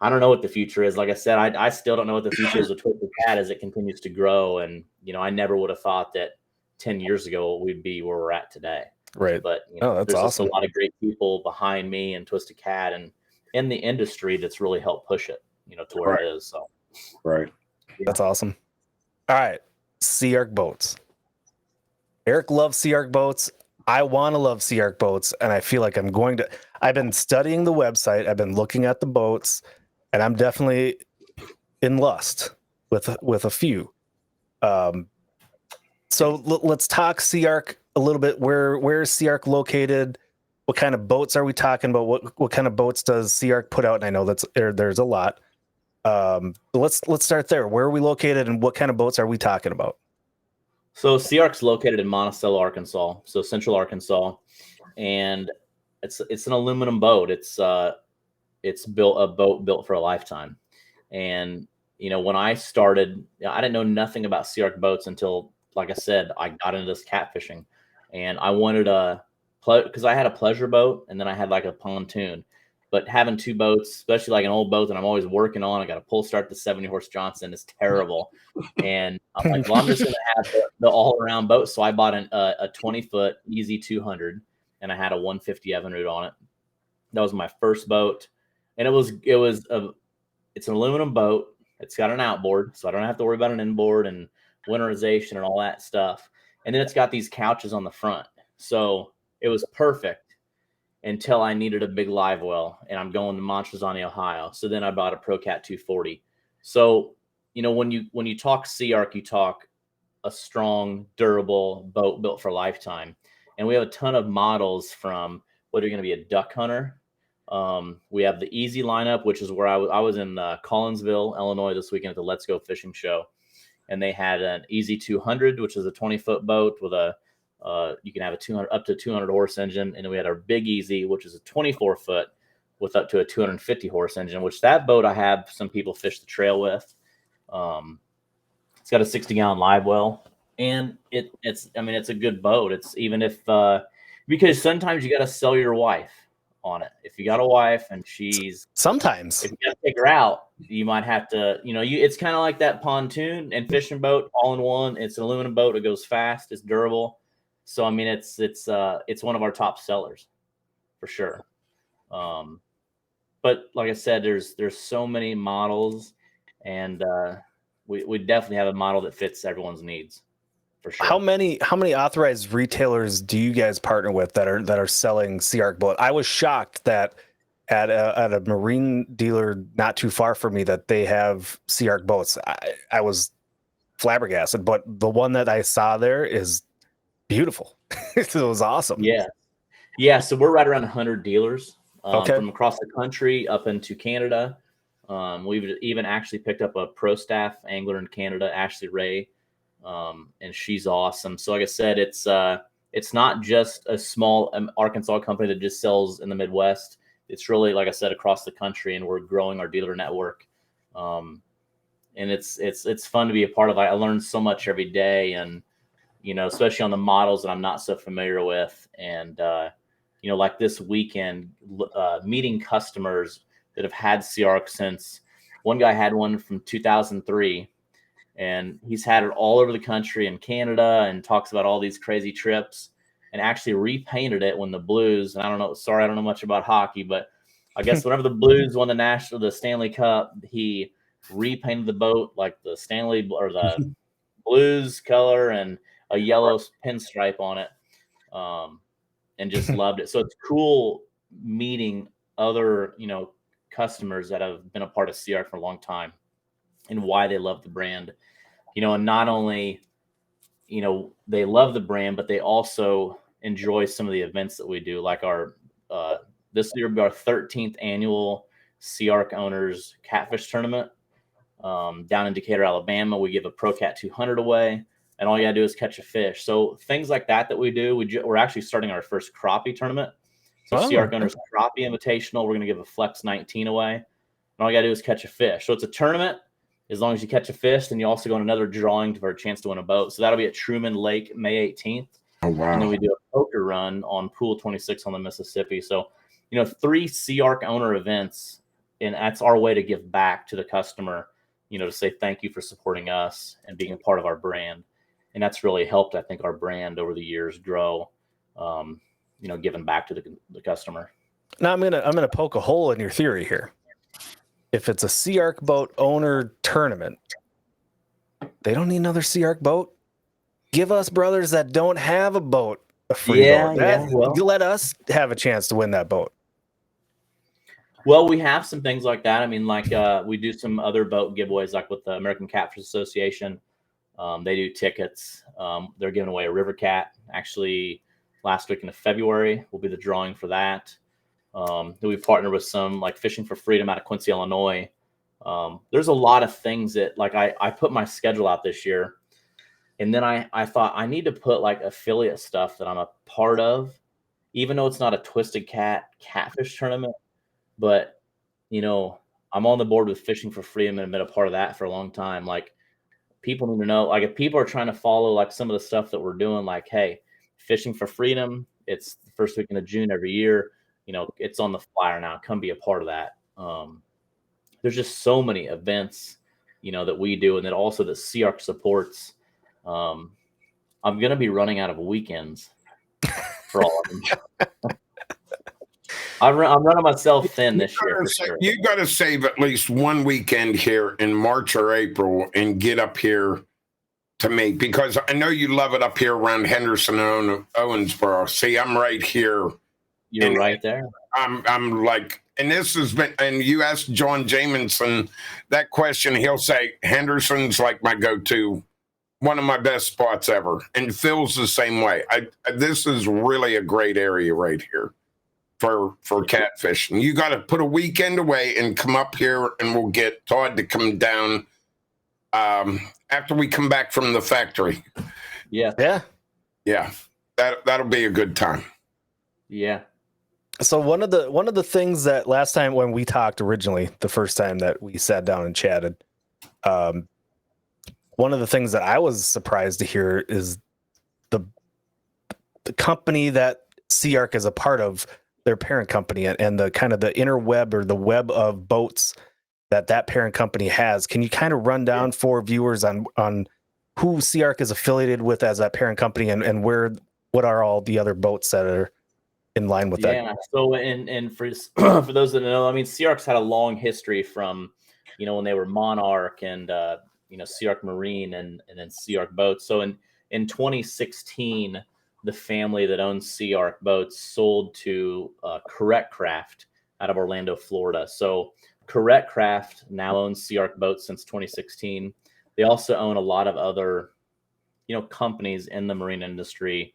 I don't know what the future is. Like I said, I still don't know what the future is with Twisted Cat as it continues to grow. And, I never would have thought that 10 years ago we'd be where we're at today. Right. But that's there's awesome. just a lot of great people behind me and Twisted Cat and in the industry that's really helped push it, to where it is. So That's awesome. All right. SeaArk Boats. Eric loves SeaArk Boats. I want to love SeaArk Boats, and I feel like I've been studying the website, I've been looking at the boats, and I'm definitely in lust with a few. So let's talk SeaArk a little bit. Where is SeaArk located? What kind of boats are we talking about? What kind of boats does SeaArk put out? And I know there's a lot. Let's start there. Where are we located, and what kind of boats are we talking about? So SeaArk's located in Monticello, Arkansas, so central Arkansas, and it's an aluminum boat. It's a boat built for a lifetime. And when I started, I didn't know nothing about SeaArk Boats until, like I said, I got into this catfishing, and I wanted because I had a pleasure boat and then I had a pontoon. But having two boats, especially like an old boat that I'm always working on, I got to pull start the 70 horse Johnson is terrible. And I'm like, well, I'm just going to have the all around boat. So I bought a 20-foot easy 200, and I had a 150 Evinrude on it. That was my first boat, and it's an aluminum boat. It's got an outboard, so I don't have to worry about an inboard and winterization and all that stuff. And then it's got these couches on the front, so it was perfect until I needed a big live well, and I'm going to Montrezani, Ohio. So then I bought a ProCat 240. So when you talk SeaArk, you talk a strong, durable boat built for lifetime, and we have a ton of models from whether you're going to be a duck hunter. We have the easy lineup, which is where I was in Collinsville, Illinois this weekend at the Let's Go Fishing Show. And they had an easy 200, which is a 20-foot boat with you can have a 200 up to 200 horse engine. And then we had our big easy, which is a 24-foot with up to a 250 horse engine, which that boat I have some people fish the trail with. It's got a 60-gallon live well, and it's a good boat. It's even if because sometimes you got to sell your wife on it. If you got a wife and sometimes if you got to take her out, you might have to, it's kind of like that pontoon and fishing boat all in one. It's an aluminum boat. It goes fast. It's durable. So, it's one of our top sellers for sure. But like I said, there's so many models, and we definitely have a model that fits everyone's needs. For sure. How many authorized retailers do you guys partner with that are selling SeaArk boat? I was shocked that at a marine dealer not too far from me that they have SeaArk boats. I was flabbergasted, but the one that I saw there is beautiful. It was awesome. Yeah. So we're right around 100 dealers Okay. from across the country up into Canada. We've even actually picked up a pro staff angler in Canada, Ashley Ray. And she's awesome. So like I said, it's not just a small Arkansas company that just sells in the Midwest. It's really, like I said, across the country, and we're growing our dealer network. And it's fun to be a part of. I learn so much every day, and especially on the models that I'm not so familiar with. And like this weekend, meeting customers that have had SeaArk since. One guy had one from 2003. And he's had it all over the country in Canada, and talks about all these crazy trips, and actually repainted it when the Blues, and I don't know much about hockey, but I guess whenever the Blues won the Stanley Cup, he repainted the boat like the Stanley or the Blues color and a yellow pinstripe on it. And just loved it. So it's cool meeting other, customers that have been a part of SeaArk for a long time, and why they love the brand, and not only, they love the brand, but they also enjoy some of the events that we do. Like this year will be our 13th annual SeaArk Owners Catfish Tournament down in Decatur, Alabama. We give a ProCat 200 away, and all you gotta do is catch a fish. So things like that we do. We're actually starting our first crappie tournament. So SeaArk Owners Crappie Invitational. We're gonna give a Flex 19 away, and all you gotta do is catch a fish. So it's a tournament. As long as you catch a fish, then you also go on another drawing for a chance to win a boat. So that'll be at Truman Lake, May 18th. Oh, wow. And then we do a poker run on Pool 26 on the Mississippi. So, 3 SeaArk owner events, and that's our way to give back to the customer, to say thank you for supporting us and being a part of our brand. And that's really helped, I think, our brand over the years grow, giving back to the customer. Now I'm gonna poke a hole in your theory here. If it's a SeaArk boat owner tournament, they don't need another SeaArk boat. Give us brothers that don't have a boat a free boat. Let us have a chance to win that boat. Well, we have some things like that. We do some other boat giveaways, like with the American Catfish Association. They do tickets. They're giving away a River Cat. Actually, last week in February will be the drawing for that. Then we partnered with some like Fishing for Freedom out of Quincy, Illinois. There's a lot of things that I put my schedule out this year, and then I thought I need to put like affiliate stuff that I'm a part of, even though it's not a Twisted catfish tournament, but I'm on the board with Fishing for Freedom and I've been a part of that for a long time. Like, people need to know, like, if people are trying to follow like some of the stuff that we're doing, like, hey, Fishing for Freedom, it's the first weekend of June every year. it's on the flyer now. Come be a part of that. There's just so many events, that we do, and then also that SeaArk supports. I'm going to be running out of weekends for all of them. I'm running myself thin this year for sure. You got to save at least one weekend here in March or April and get up here to me, because I know you love it up here around Henderson and Owensboro. See, I'm right here. You're right there. I'm like, and this has been, and you ask John Jamison that question, he'll say Henderson's like my go-to, one of my best spots ever, and Phil's the same way. This is really a great area right here for catfishing. You got to put a weekend away and come up here, and we'll get Todd to come down after we come back from the factory. Yeah. That'll be a good time. Yeah. So one of the things that last time when we talked originally, the first time that we sat down and chatted, one of the things that I was surprised to hear is the company that SeaArk is a part of, their parent company, and the kind of the interweb or the web of boats that parent company has. Can you kind of run down for viewers on who SeaArk is affiliated with as that parent company, and what are all the other boats that are in line with that? Yeah. So, and for for those that know, I mean, SeaArk's had a long history from, when they were Monarch and SeaArk Marine and then SeaArk Boats. So in 2016, the family that owns SeaArk Boats sold to Correct Craft out of Orlando, Florida. So Correct Craft now owns SeaArk Boats since 2016. They also own a lot of other, companies in the marine industry,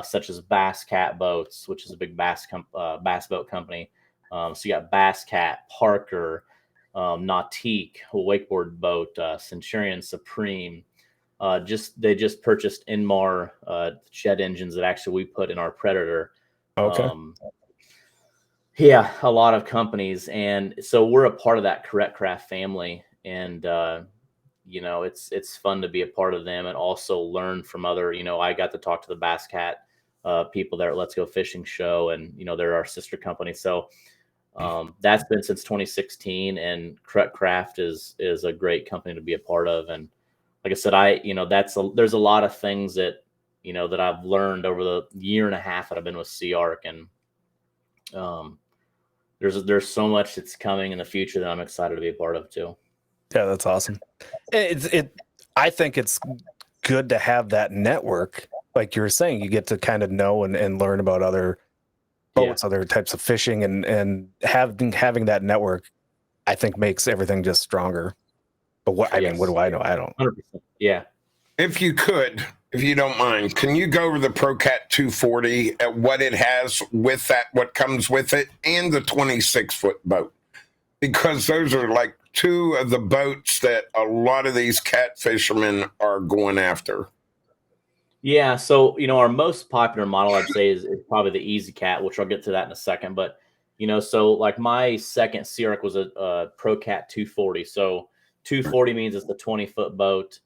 such as Bass Cat Boats, which is a big bass boat company. So you got Bass Cat, Parker, Nautique, a wakeboard boat, Centurion, Supreme. They just purchased Inmar jet engines that actually we put in our Predator. Okay. Yeah, a lot of companies, and so we're a part of that Correct Craft family, and it's fun to be a part of them and also learn from other. I got to talk to the Bass Cat people there at Let's Go Fishing show, and they're our sister company. So that's been since 2016, and Correct Craft is a great company to be a part of. And like I said, there's a lot of things that that I've learned over the year and a half that I've been with SeaArk, and there's so much that's coming in the future that I'm excited to be a part of too. Yeah, that's awesome. I think it's good to have that network. Like you were saying, you get to kind of know and learn about other boats, other types of fishing, and having that network, I think, makes everything just stronger. But what do I know? I don't. 100%. Yeah. If you don't mind, can you go over the ProCat 240 at what it has with that, what comes with it, and the 26-foot boat? Because those are like two of the boats that a lot of these cat fishermen are going after. Yeah. So, our most popular model, I'd say, is probably the Easy Cat, which I'll get to that in a second. But, so like my second SeaArk was a ProCat 240. So 240 means it's the 20-foot boat.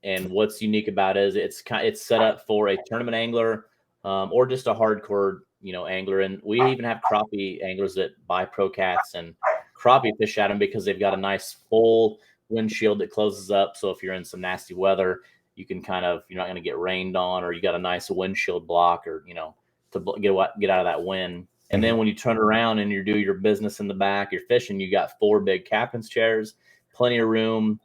And what's unique about it is it's set up for a tournament angler, or just a hardcore, angler. And we even have crappie anglers that buy ProCats and crappie fish at them because they've got a nice full windshield that closes up. So if you're in some nasty weather, you can you're not going to get rained on, or you got a nice windshield block, or, to get out of that wind. And then when you turn around and you do your business in the back, you're fishing, you got 4 big captain's chairs, plenty of room,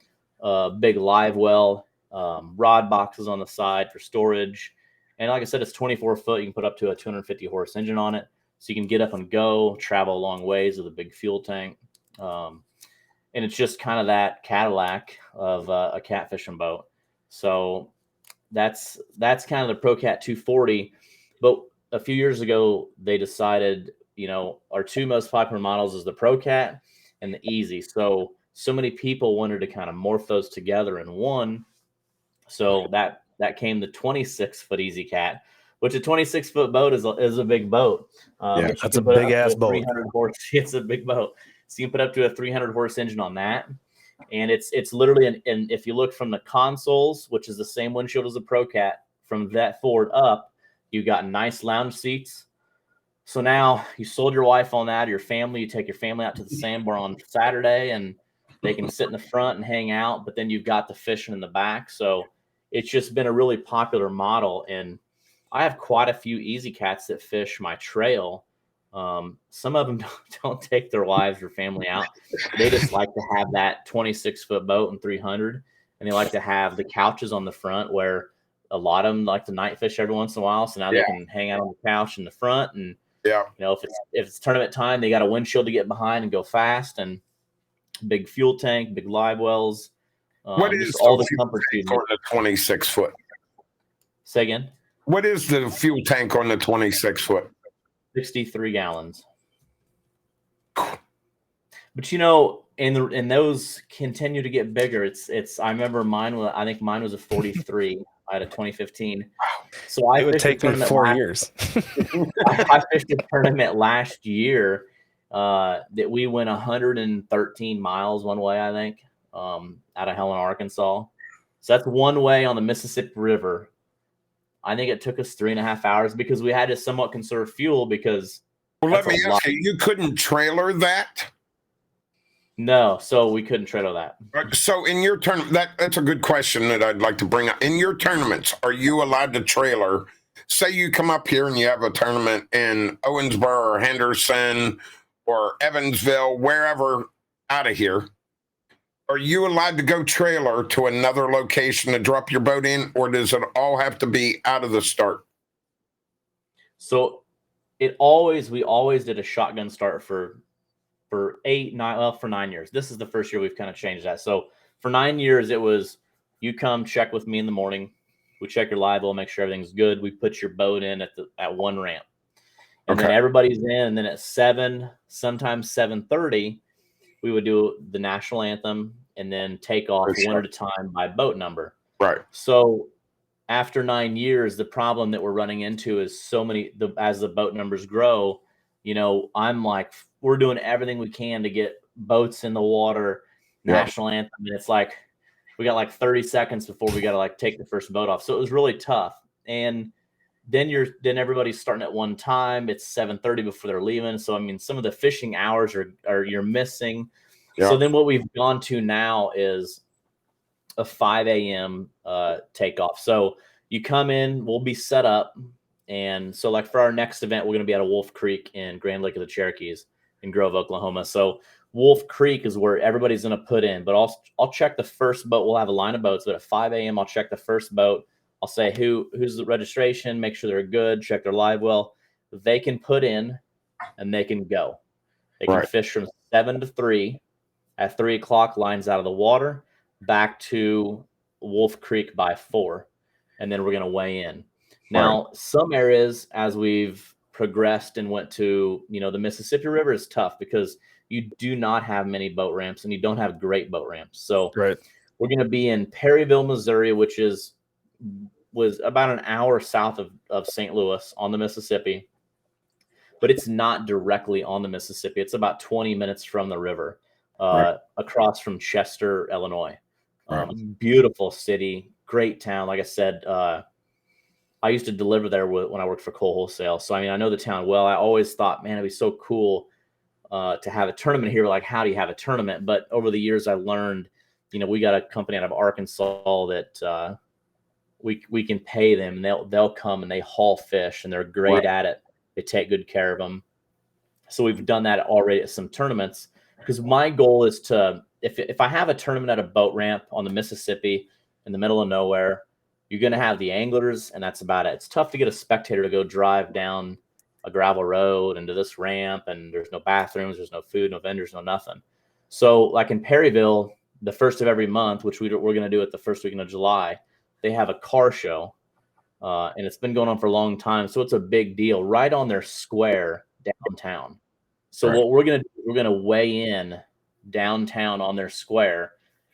big live well, rod boxes on the side for storage. And like I said, it's 24 foot. You can put up to a 250 horse engine on it. So you can get up and go, travel a long ways with a big fuel tank. And it's just kind of that Cadillac of a catfishing boat. So that's kind of the ProCat 240. But a few years ago, they decided, our two most popular models is the ProCat and the Easy. So many people wanted to kind of morph those together in one. So that came the 26-foot Easy Cat, which a 26-foot boat is a big boat. That's a big ass boat. 300 horse. It's a big boat. So you can put up to a 300 horse engine on that. And it's literally, and if you look from the consoles, which is the same windshield as the ProCat, from that forward up, you got nice lounge seats, So now you sold your wife on that, your family, you take your family out to the sandbar on Saturday and they can sit in the front and hang out, but then you've got the fishing in the back. So it's just been a really popular model. And I have quite a few easy cats that fish my trail. Some of them don't take their wives or family out. They just like to have that 26-foot boat and 300. And they like to have the couches on the front where a lot of them like to night fish every once in a while. So now they can hang out on the couch in the front. And, you know, if it's tournament time, they got a windshield to get behind and go fast, and big fuel tank, big live wells. What is all the comfort on the 26-foot? Say again? What is the fuel tank on the 26-foot? 63 gallons. But you know, and those continue to get bigger. It's I remember mine was a 43. I had a 2015. So it would take me 4 years. I fished a tournament last year that we went 113 miles one way, I think, out of Helena, Arkansas. So that's one way on the Mississippi River. I think it took us 3.5 hours because we had to somewhat conserve fuel because. Well, let me ask you, you couldn't trailer that? No, so we couldn't trailer that. So in your tournament, that's a good question that I'd like to bring up. In your tournaments, are you allowed to trailer? Say you come up here and you have a tournament in Owensboro or Henderson or Evansville, wherever out of here. Are you allowed to go trailer to another location to drop your boat in, or does it all have to be out of the start? So we always did a shotgun start for 9 years. This is the first year we've kind of changed that. So for 9 years, it was you come check with me in the morning. We check your live well, make sure everything's good. We put your boat in at one ramp. And then everybody's in, and then at 7, sometimes 7:30, we would do the national anthem and then take off one at a time by boat number. Right. So after 9 years, the problem that we're running into is as the boat numbers grow, you know, I'm like, we're doing everything we can to get boats in the water, national anthem. And it's like, we got like 30 seconds before we got to like take the first boat off. So it was really tough. And then everybody's starting at one time. It's 7:30 before they're leaving. So, I mean, some of the fishing hours are you're missing. Yeah. So then what we've gone to now is a 5 a.m. Takeoff. So you come in, we'll be set up. And so like for our next event, we're going to be at a Wolf Creek in Grand Lake of the Cherokees in Grove, Oklahoma. So Wolf Creek is where everybody's going to put in, but I'll check the first boat. We'll have a line of boats, but at 5 a.m. I'll check the first boat. I'll say who's the registration, make sure they're good, check their live well. They can put in and they can go. They can fish from 7 to 3. At 3 o'clock, lines out of the water, back to Wolf Creek by 4. And then we're going to weigh in. Now, some areas, as we've progressed and went to, you know, the Mississippi River is tough because you do not have many boat ramps and you don't have great boat ramps. So we're going to be in Perryville, Missouri, which was about an hour south of St. Louis on the Mississippi, but it's not directly on the Mississippi. It's about 20 minutes from the river, across from Chester, Illinois. Beautiful city, great town. Like I said, I used to deliver there when I worked for Coal Wholesale. So, I mean, I know the town well. I always thought, man, it'd be so cool to have a tournament here. Like, how do you have a tournament? But over the years, I learned, you know, we got a company out of Arkansas that we can pay them. And they'll come and they haul fish, and they're great at it. They take good care of them. So we've done that already at some tournaments. Because my goal is to, if I have a tournament at a boat ramp on the Mississippi in the middle of nowhere, you're going to have the anglers, and that's about it. It's tough to get a spectator to go drive down a gravel road into this ramp, and there's no bathrooms, there's no food, no vendors, no nothing. So like in Perryville, the first of every month, which we're going to do it the first weekend of July, they have a car show, and it's been going on for a long time. So it's a big deal right on their square downtown. So what we're going to do, we're going to weigh in downtown on their square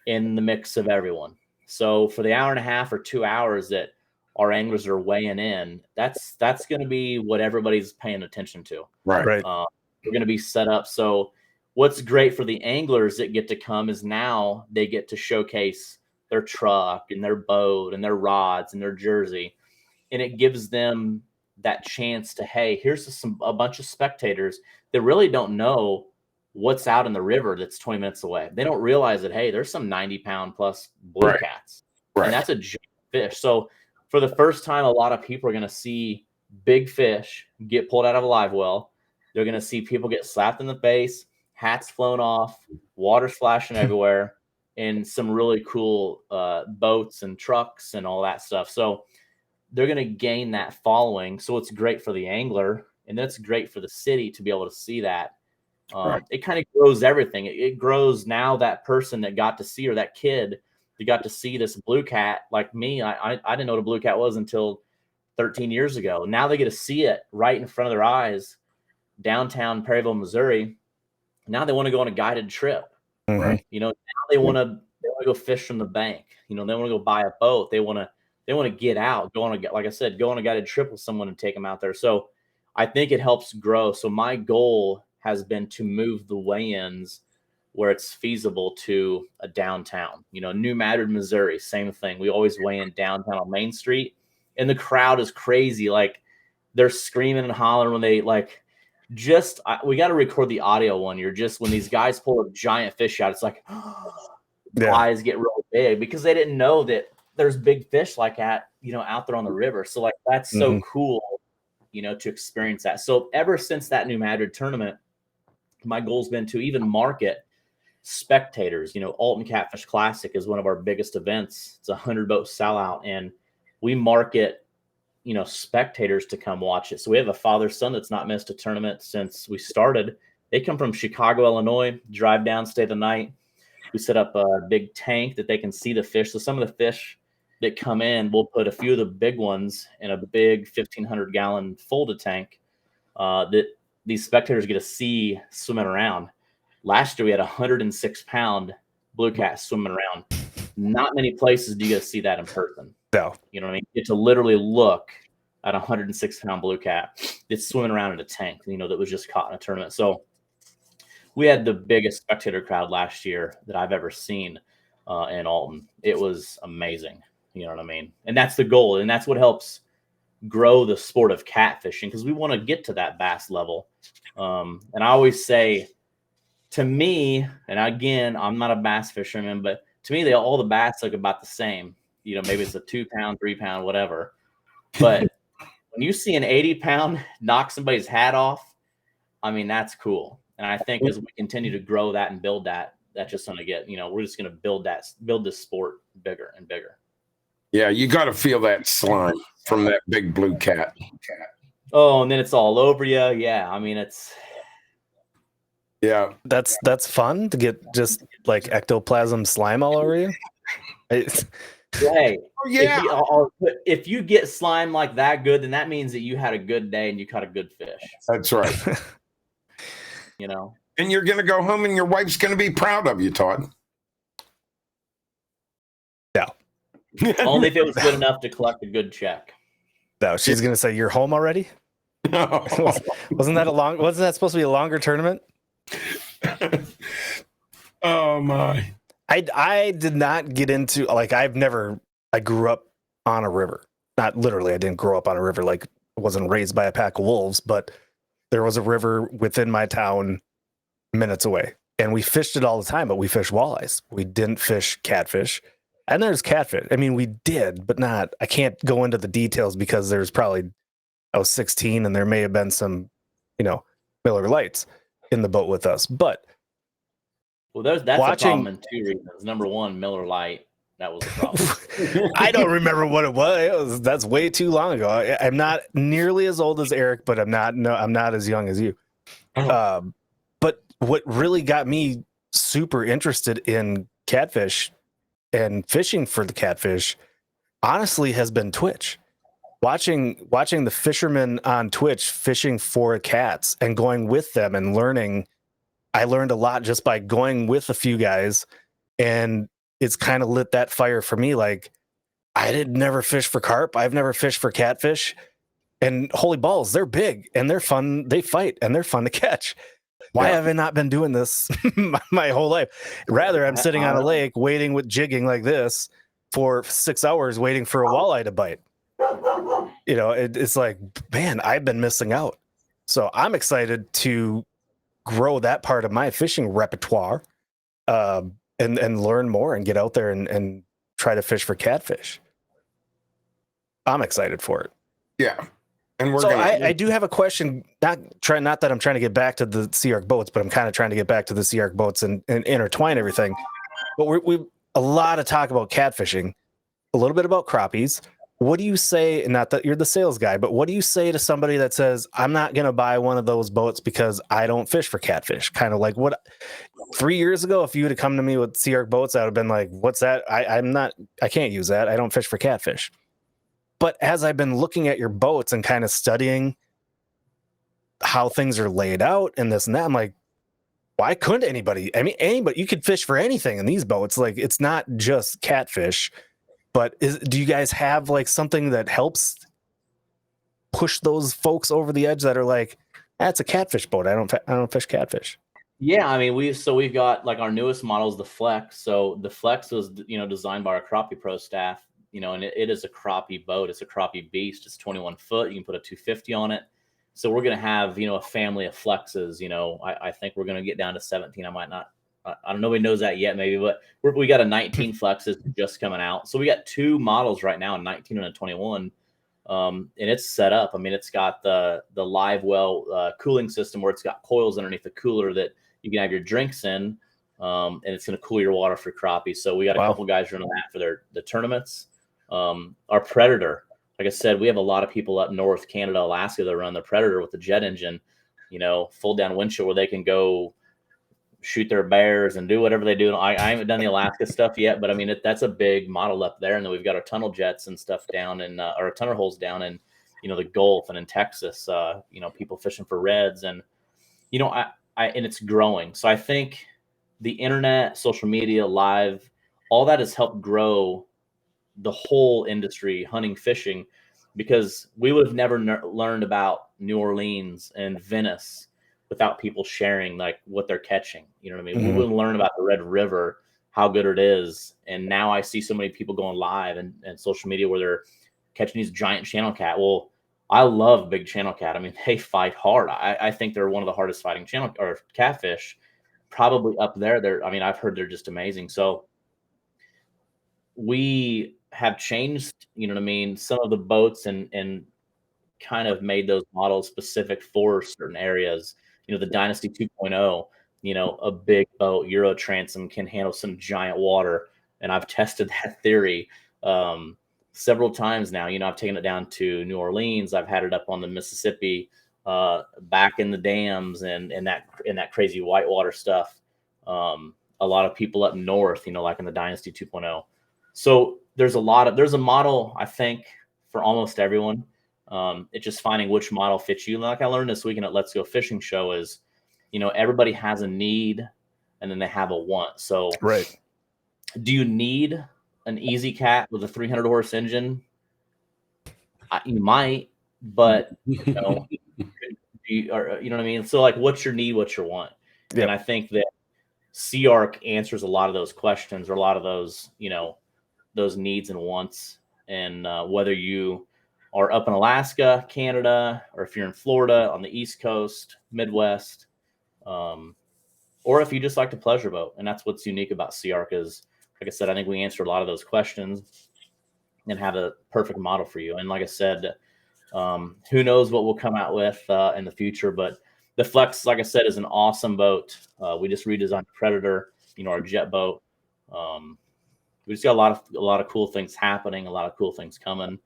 in the mix of everyone. So for the hour and a half or 2 hours that our anglers are weighing in, that's going to be what everybody's paying attention to. We're going to be set up. So what's great for the anglers that get to come is now they get to showcase their truck and their boat and their rods and their jersey. And it gives them that chance to, hey, here's a bunch of spectators that really don't know what's out in the river that's 20 minutes away. They don't realize that, hey, there's some 90-pound plus blue Right. cats. Right. And that's a giant fish. So for the first time, a lot of people are going to see big fish get pulled out of a live well. They're going to see people get slapped in the face, hats flown off, water splashing everywhere, and some really cool boats and trucks and all that stuff. So they're going to gain that following. So it's great for the angler, and that's great for the city to be able to see that. Right. It kind of grows everything. It grows now that person that got to see, or that kid that got to see this blue cat, like me. I didn't know what a blue cat was until 13 years ago. Now they get to see it right in front of their eyes, downtown Perryville, Missouri. Now they want to go on a guided trip. Right. You know, now they want to go fish from the bank. You know, they want to go buy a boat. They want to get out, go on a, like I said, go on a guided trip with someone and take them out there. So I think it helps grow. So my goal has been to move the weigh-ins where it's feasible to a downtown. You know, New Madrid, Missouri, same thing. We always weigh in downtown on Main Street, and the crowd is crazy. Like, they're screaming and hollering when they we got to record the audio one year. Just when these guys pull a giant fish out, it's like eyes get real big because they didn't know that there's big fish like that, you know, out there on the river. So like, that's so cool, you know, to experience that. So ever since that New Madrid tournament, my goal's been to even market spectators. You know, Alton Catfish Classic is one of our biggest events. It's a 100-boat sellout, and we market, you know, spectators to come watch it. So we have a father-son that's not missed a tournament since we started. They come from Chicago, Illinois, drive down, stay the night. We set up a big tank that they can see the fish. So some of the fish that come in, we'll put a few of the big ones in a big 1,500-gallon folded tank that these spectators get to see swimming around. Last year, we had a 106-pound blue cat swimming around. Not many places do you get to see that in person. No. You know what I mean? You get to literally look at a 106-pound blue cat that's swimming around in a tank, you know, that was just caught in a tournament. So we had the biggest spectator crowd last year that I've ever seen in Alton. It was amazing. You know what I mean? And that's the goal. And that's what helps grow the sport of catfishing, because we want to get to that bass level. And I always say, to me, and again, I'm not a bass fisherman, but to me, all the bass look about the same. You know, maybe it's a 2-pound, 3-pound, whatever. But when you see an 80-pound knock somebody's hat off, I mean, that's cool. And I think as we continue to grow that and build that, that's just going to get, you know, we're just going to build this sport bigger and bigger. Yeah, you got to feel that slime from that big blue cat. Oh, and then it's all over you. Yeah, I mean, Yeah, that's fun to get just like ectoplasm slime all over you. Hey, oh, yeah. If you get slime like that good, then that means that you had a good day and you caught a good fish. That's right. You know, and you're going to go home and your wife's going to be proud of you, Todd. No. Only if it was good enough to collect a good check. No, she's going to say, "You're home already?" No. Wasn't that supposed to be a longer tournament? Oh my. I did not get into, like, I grew up on a river. Not literally, I didn't grow up on a river, like I wasn't raised by a pack of wolves, but there was a river within my town minutes away. And we fished it all the time, but we fished walleyes. We didn't fish catfish. And there's catfish. I mean, we did, but not, I can't go into the details because there's probably, I was 16 and there may have been some, you know, Miller Lights in the boat with us. But well, that's a problem in 2 reasons. Number one, Miller Lite. That was a problem. I don't remember what it was. That's way too long ago. I'm not nearly as old as Eric, but I'm not as young as you. But what really got me super interested in catfish and fishing for the catfish, honestly, has been Twitch. Watching the fishermen on Twitch fishing for cats and going with them and learning. I learned a lot just by going with a few guys, and it's kind of lit that fire for me. Like, I did never fish for carp. I've never fished for catfish, and holy balls, they're big and they're fun. They fight and they're fun to catch. Why have I not been doing this my whole life? Rather, I'm sitting on a lake waiting with jigging like this for 6 hours, waiting for a walleye to bite. it's like, man, I've been missing out. So I'm excited to grow that part of my fishing repertoire, and learn more and get out there and try to fish for catfish. I'm excited for it. Yeah. And we're So gonna. I do have a question. Not that I'm trying to get back to the SeaArk Boats, but I'm kind of trying to get back to the SeaArk Boats and intertwine everything. But we a lot of talk about catfishing, a little bit about crappies. What do you say? Not that you're the sales guy, but what do you say to somebody that says, I'm not going to buy one of those boats because I don't fish for catfish? Kind of like what 3 years ago, if you would have come to me with SeaArk Boats, I would have been like, what's that? I can't use that. I don't fish for catfish. But as I've been looking at your boats and kind of studying how things are laid out and this and that, I'm like, why couldn't anybody? I mean, anybody, you could fish for anything in these boats. Like, it's not just catfish, but do you guys have like something that helps push those folks over the edge that are like, that's a catfish boat. I don't fish catfish. Yeah, I mean, we've got like our newest model is the Flex. So the Flex was designed by our Crappie Pro staff. And it is a crappie boat. It's a crappie beast. It's 21 foot. You can put a 250 on it. So we're going to have, a family of Flexes. I think we're going to get down to 17. I might not. I don't know. Nobody knows that yet, maybe. But we got a 19 Flexes just coming out. So we got two models right now, a 19 and a 21. And it's set up. I mean, it's got the live well cooling system where it's got coils underneath the cooler that you can have your drinks in. And it's going to cool your water for crappie. So we got a couple guys running that for the tournaments. Our Predator, like I said, we have a lot of people up north, Canada, Alaska, that run the Predator with the jet engine, full down windshield where they can go shoot their bears and do whatever they do. I haven't done the Alaska stuff yet, but I mean, that's a big model up there. And then we've got our tunnel jets and stuff down in our tunnel holes down in, the Gulf and in Texas, people fishing for reds and, and it's growing. So I think the internet, social media, live, all that has helped grow the whole industry, hunting, fishing, because we would have never learned about New Orleans and Venice without people sharing like what they're catching. You know what I mean? Mm-hmm. We wouldn't learn about the Red River, how good it is. And now I see so many people going live and social media where they're catching these giant channel cat. Well, I love big channel cat. I mean, they fight hard. I think they're one of the hardest fighting channel or catfish, probably up there. I've heard they're just amazing. So we have changed, some of the boats and kind of made those models specific for certain areas. The Dynasty 2.0, a big boat, Euro transom, can handle some giant water. And I've tested that theory several times now. I've taken it down to New Orleans. I've had it up on the Mississippi, back in the dams and that crazy whitewater stuff. A lot of people up north, like in the Dynasty 2.0. So there's a model, I think, for almost everyone. It's just finding which model fits you. Like I learned this weekend at Let's Go Fishing Show is, everybody has a need and then they have a want. So right. Do you need an easy cat with a 300 horse engine? You might, but you know what I mean? So like, what's your need? What's your want? Yep. And I think that SeaArk answers a lot of those questions or a lot of those, those needs and wants. And whether you are up in Alaska, Canada, or if you're in Florida on the East Coast, Midwest, or if you just like to pleasure boat. And that's what's unique about SeaArk is, like I said, I think we answer a lot of those questions and have a perfect model for you. And like I said, who knows what we'll come out with in the future, but the Flex, like I said, is an awesome boat. We just redesigned the Predator, our jet boat. We just got a lot of cool things happening, a lot of cool things coming.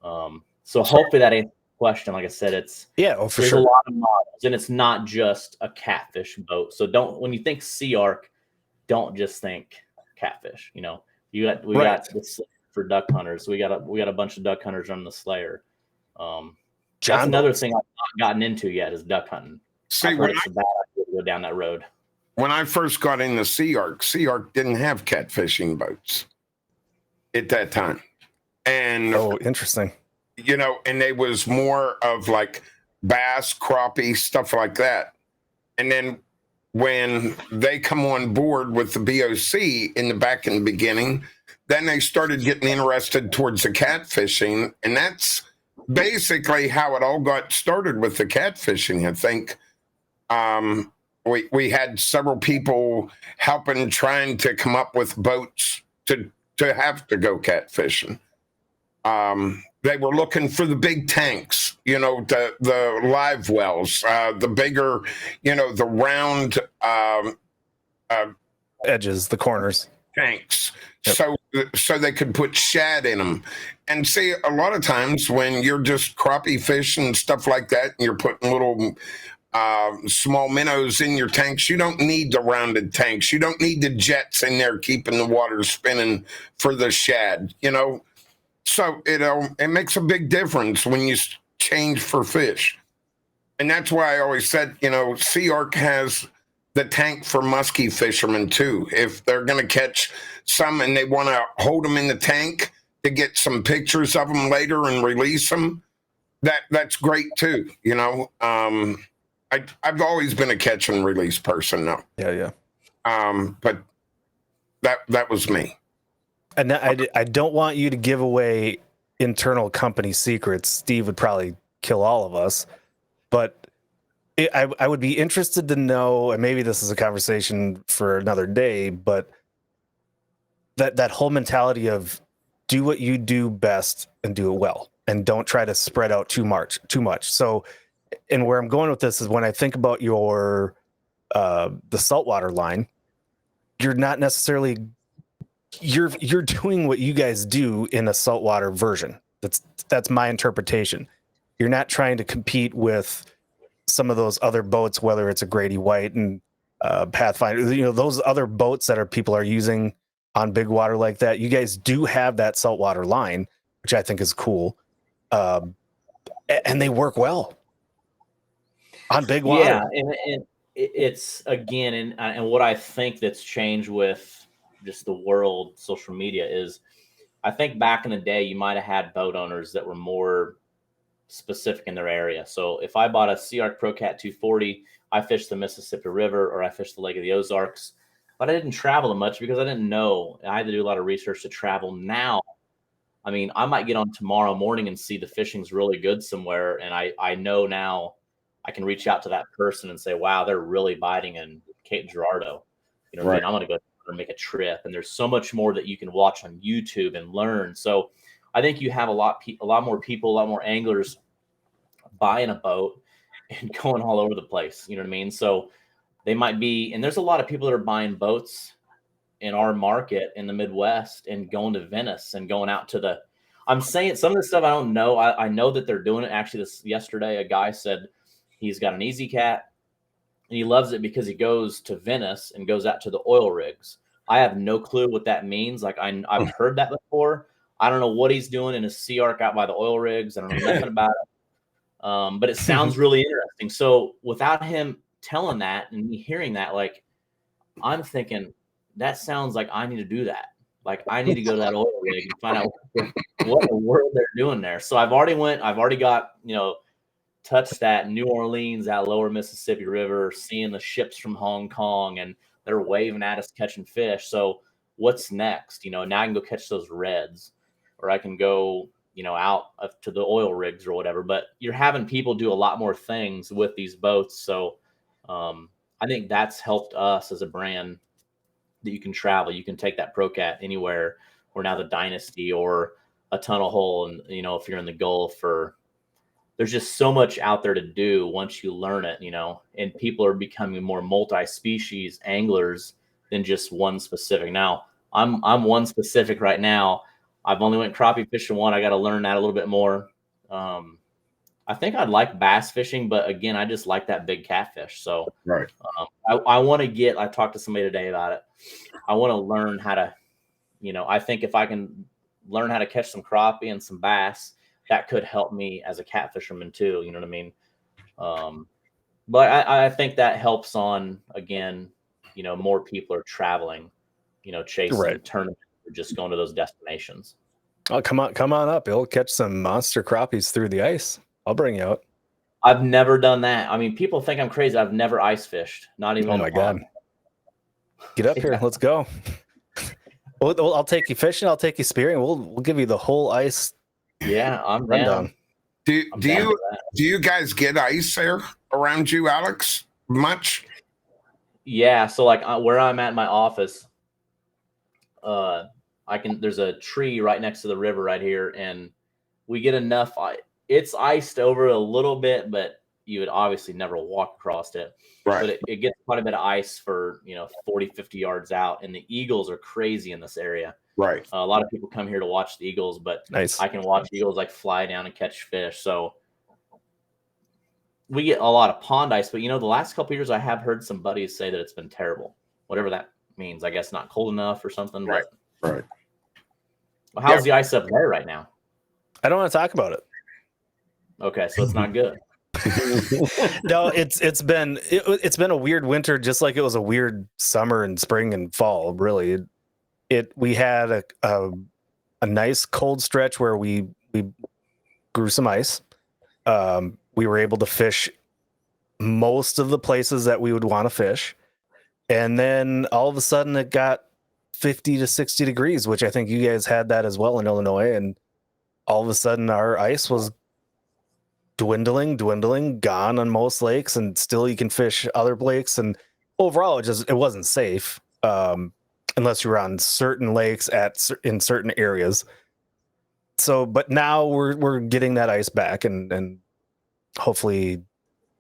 So hopefully that answers the question. Like I said, for there's sure. a lot of models, and it's not just a catfish boat. So when you think SeaArk, don't just think catfish. We got the Slayer for duck hunters. We got a bunch of duck hunters running the Slayer. That's another thing I've not gotten into yet is duck hunting. I've heard it's a bad idea to go down that road. When I first got into SeaArk didn't have catfishing boats at that time. And interesting. And they was more of like bass, crappie, stuff like that. And then when they come on board with the BOC in the beginning, then they started getting interested towards the catfishing. And that's basically how it all got started with the catfishing. I think we had several people helping, trying to come up with boats to have to go catfishing. They were looking for the big tanks, the live wells, the bigger, the round edges, the corners tanks. Yep. So they could put shad in them. And see, a lot of times when you're just crappie fish and stuff like that, and you're putting little small minnows in your tanks, you don't need the rounded tanks. You don't need the jets in there keeping the water spinning for the shad, So it makes a big difference when you change for fish. And that's why I always said, SeaArk has the tank for musky fishermen too. If they're going to catch some and they want to hold them in the tank to get some pictures of them later and release them, that's great too. I've always been a catch and release person though. Yeah. But that was me. And I don't want you to give away internal company secrets. Steve would probably kill all of us, but I would be interested to know, and maybe this is a conversation for another day, but that whole mentality of do what you do best and do it well, and don't try to spread out too much. So, and where I'm going with this is when I think about your the saltwater line, you're not necessarily you're doing what you guys do in a saltwater version. That's my interpretation. You're not trying to compete with some of those other boats, whether it's a Grady White and Pathfinder, those other boats that people are using on big water like that. You guys do have that saltwater line, which I think is cool. And they work well on big water. Yeah. And it's again, and what I think that's changed with just the world, social media, is I think back in the day, you might've had boat owners that were more specific in their area. So if I bought a SeaArk ProCat 240, I fished the Mississippi River or I fished the Lake of the Ozarks, but I didn't travel much because I didn't know. I had to do a lot of research to travel. Now, I mean, I might get on tomorrow morning and see the fishing's really good somewhere, and I know now I can reach out to that person and say, wow, they're really biting in Cape Girardeau. What I mean? I'm going to go and make a trip. And there's so much more that you can watch on YouTube and learn. So I think you have a lot more people, a lot more anglers buying a boat and going all over the place. You know what I mean? So they might be, and there's a lot of people that are buying boats in our market in the Midwest and going to Venice and going out to I'm saying some of the stuff I don't know. I know that they're doing it. Actually, yesterday, a guy said he's got an Easy Cat and he loves it because he goes to Venice and goes out to the oil rigs. I have no clue what that means. Like I've heard that before. I don't know what he's doing in his SeaArk out by the oil rigs. I don't know nothing about it. But it sounds really interesting. So without him telling that and me hearing that, like, I'm thinking that sounds like I need to do that. Like I need to go to that oil rig and find out what in the world they're doing there. So I've already got, touched that New Orleans, that lower Mississippi River, seeing the ships from Hong Kong and they're waving at us catching fish. So what's next? Now I can go catch those reds, or I can go, out to the oil rigs or whatever. But you're having people do a lot more things with these boats. So I think that's helped us as a brand, that you can travel. You can take that ProCat anywhere, or now the Dynasty or a tunnel hole. And, if you're in the Gulf, or there's just so much out there to do once you learn it, and people are becoming more multi-species anglers than just one specific. Now I'm one specific right now. I've only went crappie fishing one. I got to learn that a little bit more. I think I'd like bass fishing, but again, I just like that big catfish. So right. I want to I talked to somebody today about it. I want to learn how to, I think if I can learn how to catch some crappie and some bass, that could help me as a catfisherman too. You know what I mean? But I think that helps on, again, more people are traveling, chasing tournaments or just going to those destinations. Oh, come on up. You'll catch some monster crappies through the ice. I'll bring you out. I've never done that. I mean, people think I'm crazy. I've never ice fished. Not even. Oh my God. Get up here. Let's go. I'll take you fishing. I'll take you spearing. We'll give you the whole ice. Yeah, I'm down. Do I'm do down you for that. do you guys get ice there around you, Alex? Much? Yeah, so like where I'm at in my office, there's a tree right next to the river right here, and we get enough. It's iced over a little bit, but you would obviously never walk across it. Right. But it gets quite a bit of ice for 40, 50 yards out, and the eagles are crazy in this area. Right. A lot of people come here to watch the eagles, but Nice. I can watch eagles like fly down and catch fish. So we get a lot of pond ice, but the last couple of years I have heard some buddies say that it's been terrible. Whatever that means, I guess not cold enough or something. Right. But Right. well, how's the ice up there right now? I don't want to talk about it. Okay, so it's not good. No, it's been a weird winter, just like it was a weird summer and spring and fall. Really, we had a nice cold stretch where we grew some ice. We were able to fish most of the places that we would want to fish, and then all of a sudden it got 50 to 60 degrees, which I think you guys had that as well in Illinois, and all of a sudden our ice was dwindling, gone on most lakes, and still you can fish other lakes, and overall it wasn't safe unless you were on certain lakes in certain areas. So, but now we're getting that ice back, and hopefully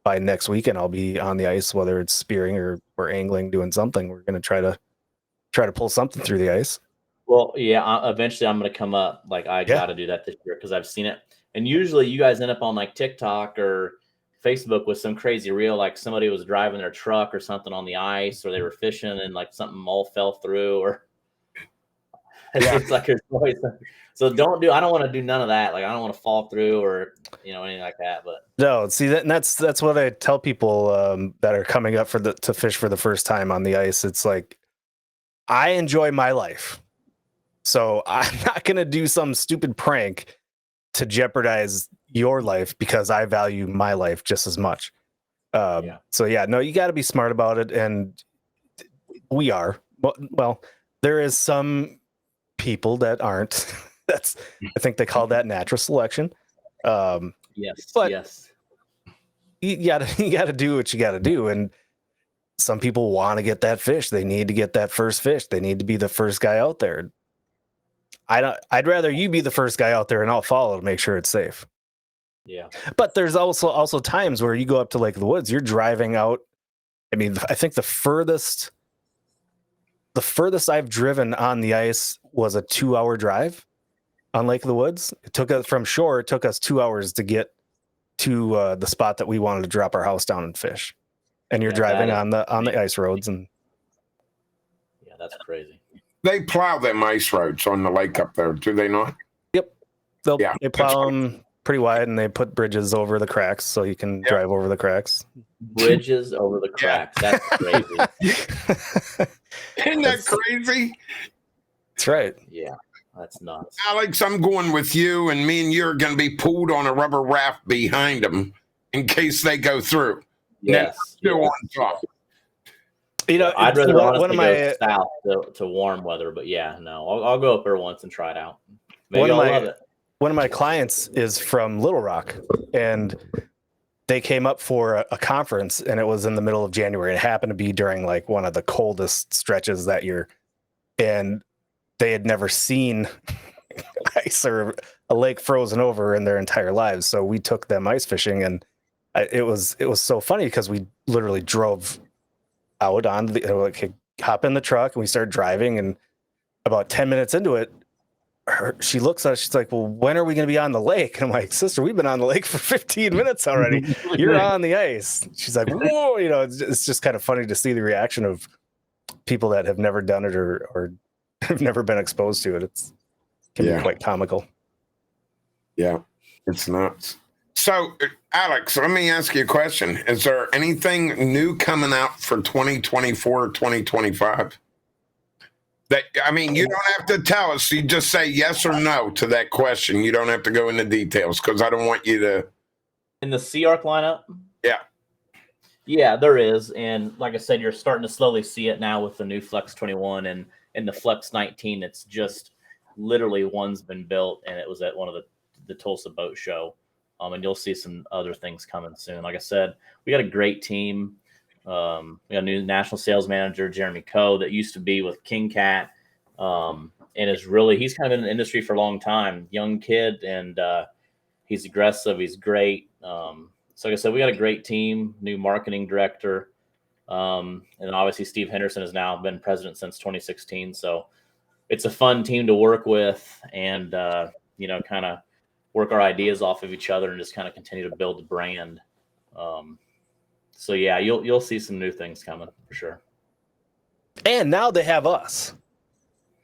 by next weekend I'll be on the ice, whether it's spearing or angling, doing something. We're going to try to pull something through the ice. Well, yeah, eventually I'm going to come up. Like I got to do that this year because I've seen it. And usually you guys end up on like TikTok or Facebook with some crazy reel, like somebody was driving their truck or something on the ice, or they were fishing and like something all fell through, or it seems like there's always so I don't want to do none of that. Like I don't want to fall through or anything like that. But no, see that's what I tell people that are coming up to fish for the first time on the ice. It's like, I enjoy my life, so I'm not going to do some stupid prank to jeopardize your life because I value my life just as much. So yeah, no, you got to be smart about it. And we are, well, there is some people that aren't, I think they call that natural selection. yes, but yes. You gotta do what you gotta do. And some people want to get that fish. They need to get that first fish. They need to be the first guy out there. I'd rather you be the first guy out there and I'll follow to make sure it's safe. Yeah. But there's also times where you go up to Lake of the Woods, you're driving out. I mean, I think the furthest I've driven on the ice was a 2-hour drive on Lake of the Woods. It took us from shore. It took us 2 hours to get to the spot that we wanted to drop our house down and fish. And you're driving on the ice roads, and yeah, that's crazy. They plow them ice roads on the lake up there, do they not? Yep. They plow them pretty wide, and they put bridges over the cracks so you can drive over the cracks. Bridges over the cracks. That's crazy. Isn't that crazy? That's right. Yeah, that's nuts. Alex, I'm going with you, and me and you are going to be pulled on a rubber raft behind them in case they go through. Yes. Still on top. I'd rather honestly go south to warm weather, but yeah, no, I'll go up there once and try it out. Maybe I'll love it. One of my clients is from Little Rock, and they came up for a conference, and it was in the middle of January. It happened to be during like one of the coldest stretches that year, and they had never seen ice or a lake frozen over in their entire lives. So we took them ice fishing, and it was so funny because we literally drove out on hop in the truck, and we started driving, and about 10 minutes into it, she looks at us, she's like, well, when are we going to be on the lake? And I'm like, sister, we've been on the lake for 15 minutes already. You're on the ice. She's like, whoa, it's just kind of funny to see the reaction of people that have never done it or have never been exposed to it. It can be quite comical. Yeah, it's nuts. So, Alex, let me ask you a question. Is there anything new coming out for 2024 or 2025? You don't have to tell us. You just say yes or no to that question. You don't have to go into details because I don't want you to. In the SeaArk lineup? Yeah. Yeah, there is. And like I said, you're starting to slowly see it now with the new Flex 21 and the Flex 19. It's just literally one's been built, and it was at one of the Tulsa boat show. And you'll see some other things coming soon. Like I said, we got a great team. We got a new national sales manager, Jeremy Coe, that used to be with King Cat, and he's kind of in the industry for a long time. Young kid, and he's aggressive. He's great. So like I said, we got a great team. New marketing director, and obviously Steve Henderson has now been president since 2016. So it's a fun team to work with, and kind of work our ideas off of each other and just kind of continue to build the brand. So yeah, you'll see some new things coming for sure. And now they have us.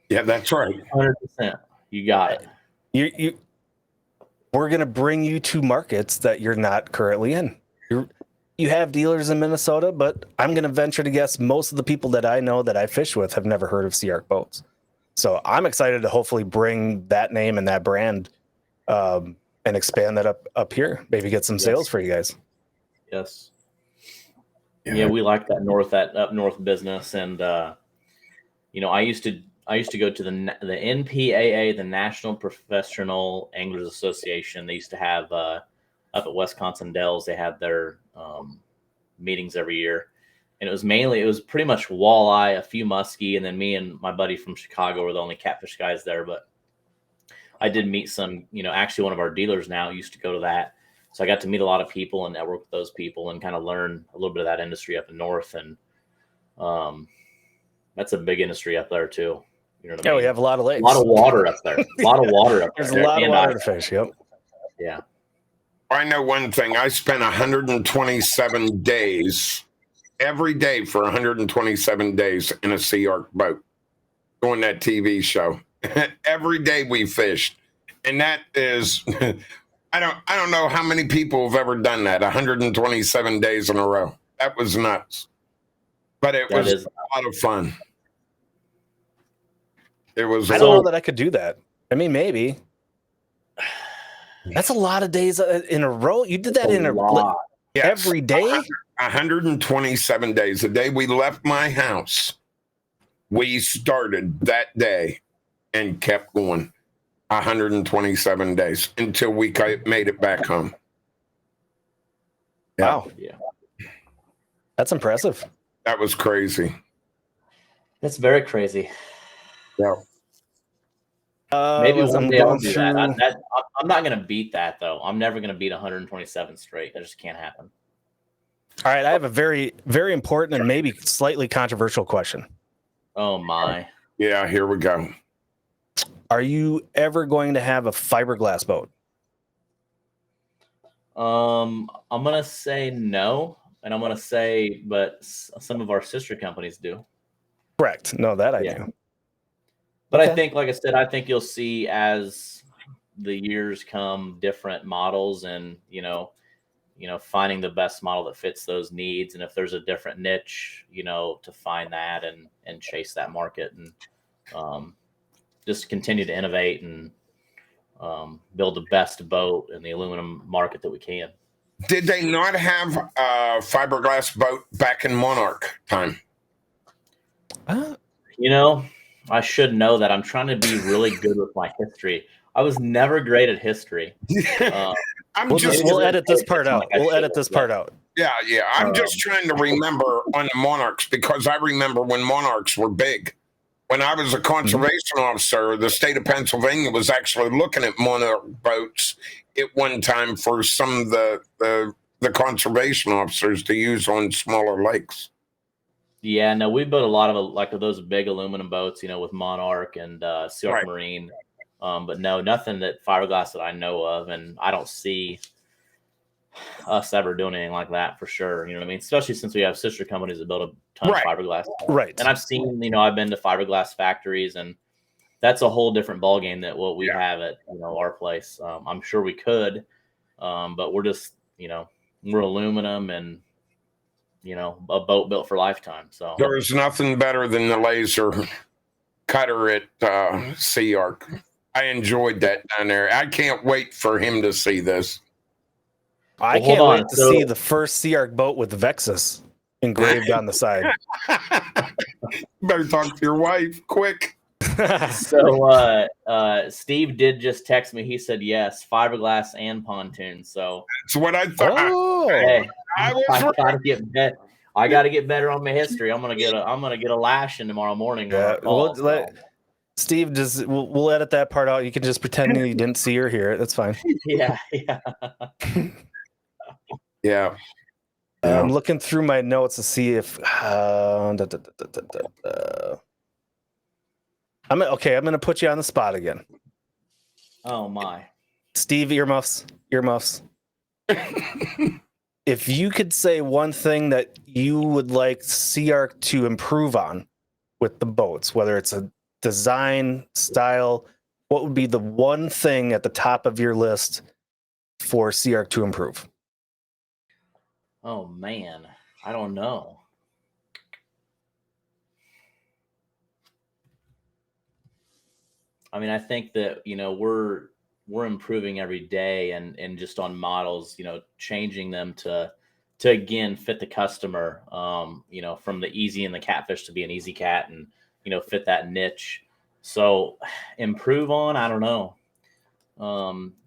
Yeah, that's right. 100%. You got it. We're going to bring you to markets that you're not currently in. You have dealers in Minnesota, but I'm going to venture to guess most of the people that I know that I fish with have never heard of SeaArk Boats. So I'm excited to hopefully bring that name and that brand and expand that up here. Maybe get some sales for you guys. Yes. Yeah, we like that up north business, and I used to go to the NPAA, the National Professional Anglers Association. They used to have up at Wisconsin Dells. They had their meetings every year, and it was pretty much walleye, a few muskie, and then me and my buddy from Chicago were the only catfish guys there. But I did meet some, actually one of our dealers now used to go to that. So I got to meet a lot of people and network with those people and kind of learn a little bit of that industry up in north. And that's a big industry up there too. You know what I mean? We have a lot of lakes. A lot of water up there. A lot of water up there. There's a lot of water to fish, yep. Yeah. I know one thing. I spent 127 days, every day for 127 days in a SeaArk boat doing that TV show. Every day we fished. And that is... I don't know how many people have ever done that 127 days in a row. That was nuts. But it was a lot of fun. It was. I don't know that I could do that. I mean, maybe. That's a lot of days in a row. You did that every day? 127 days. The day we left my house, we started that day and kept going. 127 days until we made it back home. Yeah. Wow. Yeah. That's impressive. That was crazy. That's very crazy. Yeah. Maybe one day I'll do that. I'm not going to beat that, though. I'm never going to beat 127 straight. That just can't happen. All right. I have a very, very important and maybe slightly controversial question. Oh, my. Yeah, here we go. Are you ever going to have a fiberglass boat? I'm going to say no. And I'm going to say, but some of our sister companies do. Correct. No, that I do. But okay. I think, like I said, I think you'll see as the years come, different models and, finding the best model that fits those needs. And if there's a different niche, to find that and chase that market and, just continue to innovate and build the best boat in the aluminum market that we can. Did they not have a fiberglass boat back in Monarch time? I should know that. I'm trying to be really good with my history. I was never great at history. We'll edit this part out. We'll edit this part out. Yeah. I'm just trying to remember on the Monarchs because I remember when Monarchs were big. When I was a conservation officer, the state of Pennsylvania was actually looking at Monarch boats at one time for some of the conservation officers to use on smaller lakes. Yeah, no, we built a lot of those big aluminum boats, with Monarch and SeaArk Marine. But no, nothing that fiberglass that I know of, and I don't see us ever doing anything like that for sure. You know what I mean? Especially since we have sister companies that build a ton of fiberglass. Right. And I've seen, I've been to fiberglass factories, and that's a whole different ballgame than what we have at, our place. I'm sure we could, but we're just, we're aluminum and, a boat built for lifetime. So there's nothing better than the laser cutter at SeaArk. I enjoyed that down there. I can't wait for him to see this. I can't wait to see the first SeaArk boat with Vexus engraved on the side. Better talk to your wife quick. So Steve did just text me. He said yes, fiberglass and pontoon. So That's what I thought. hey, I was I right. gotta get better. I gotta get better on my history. I'm gonna get a lashing tomorrow morning on our call. Steve, we'll edit that part out. You can just pretend you didn't see or hear it. That's fine. Yeah. Yeah. I'm looking through my notes to see if I'm going to put you on the spot again. Oh my. Steve, earmuffs. If you could say one thing that you would like SeaArk to improve on with the boats, whether it's a design, style, what would be the one thing at the top of your list for SeaArk to improve? Oh man, I don't know. I mean, I think that we're improving every day, and just on models, changing them to again fit the customer. From the easy and the catfish to be an easy cat, and fit that niche. So improve on, I don't know.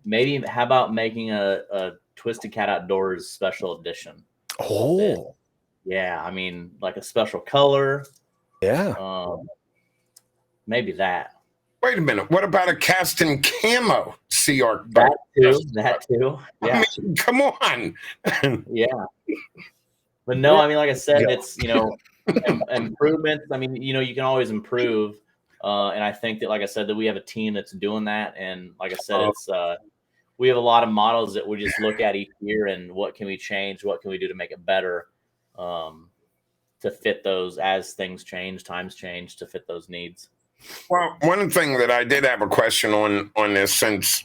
Maybe how about making a Twisted Cat Outdoors special edition? Oh, yeah. I mean, like a special color. yeah. Maybe that. Wait a minute. What about a cast in camo SeaArk boat? That too. Yeah. I mean, come on. Yeah. But no, I mean, like I said, it's, improvements. I mean, you can always improve. And I think that, like I said, that we have a team that's doing that. And like I said, it's, we have a lot of models that we just look at each year and what can we change? What can we do to make it better? To fit those as things change, times change, to fit those needs. Well, one thing that I did have a question on this, since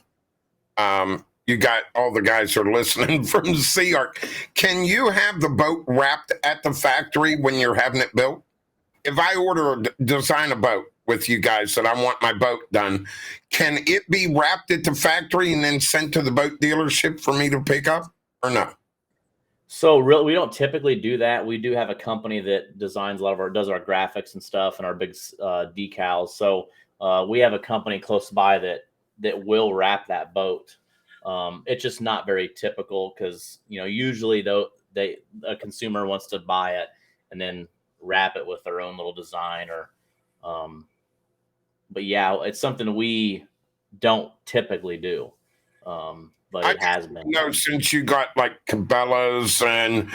you got all the guys who are listening from SeaArk, can you have the boat wrapped at the factory when you're having it built? If I design a boat with you guys that I want my boat done, can it be wrapped at the factory and then sent to the boat dealership for me to pick up, or no? So really, we don't typically do that. We do have a company that designs does our graphics and stuff and our big decals. So we have a company close by that will wrap that boat. It's just not very typical because, usually though a consumer wants to buy it and then wrap it with their own little design but yeah, it's something we don't typically do. But it has been. Since you got like Cabela's and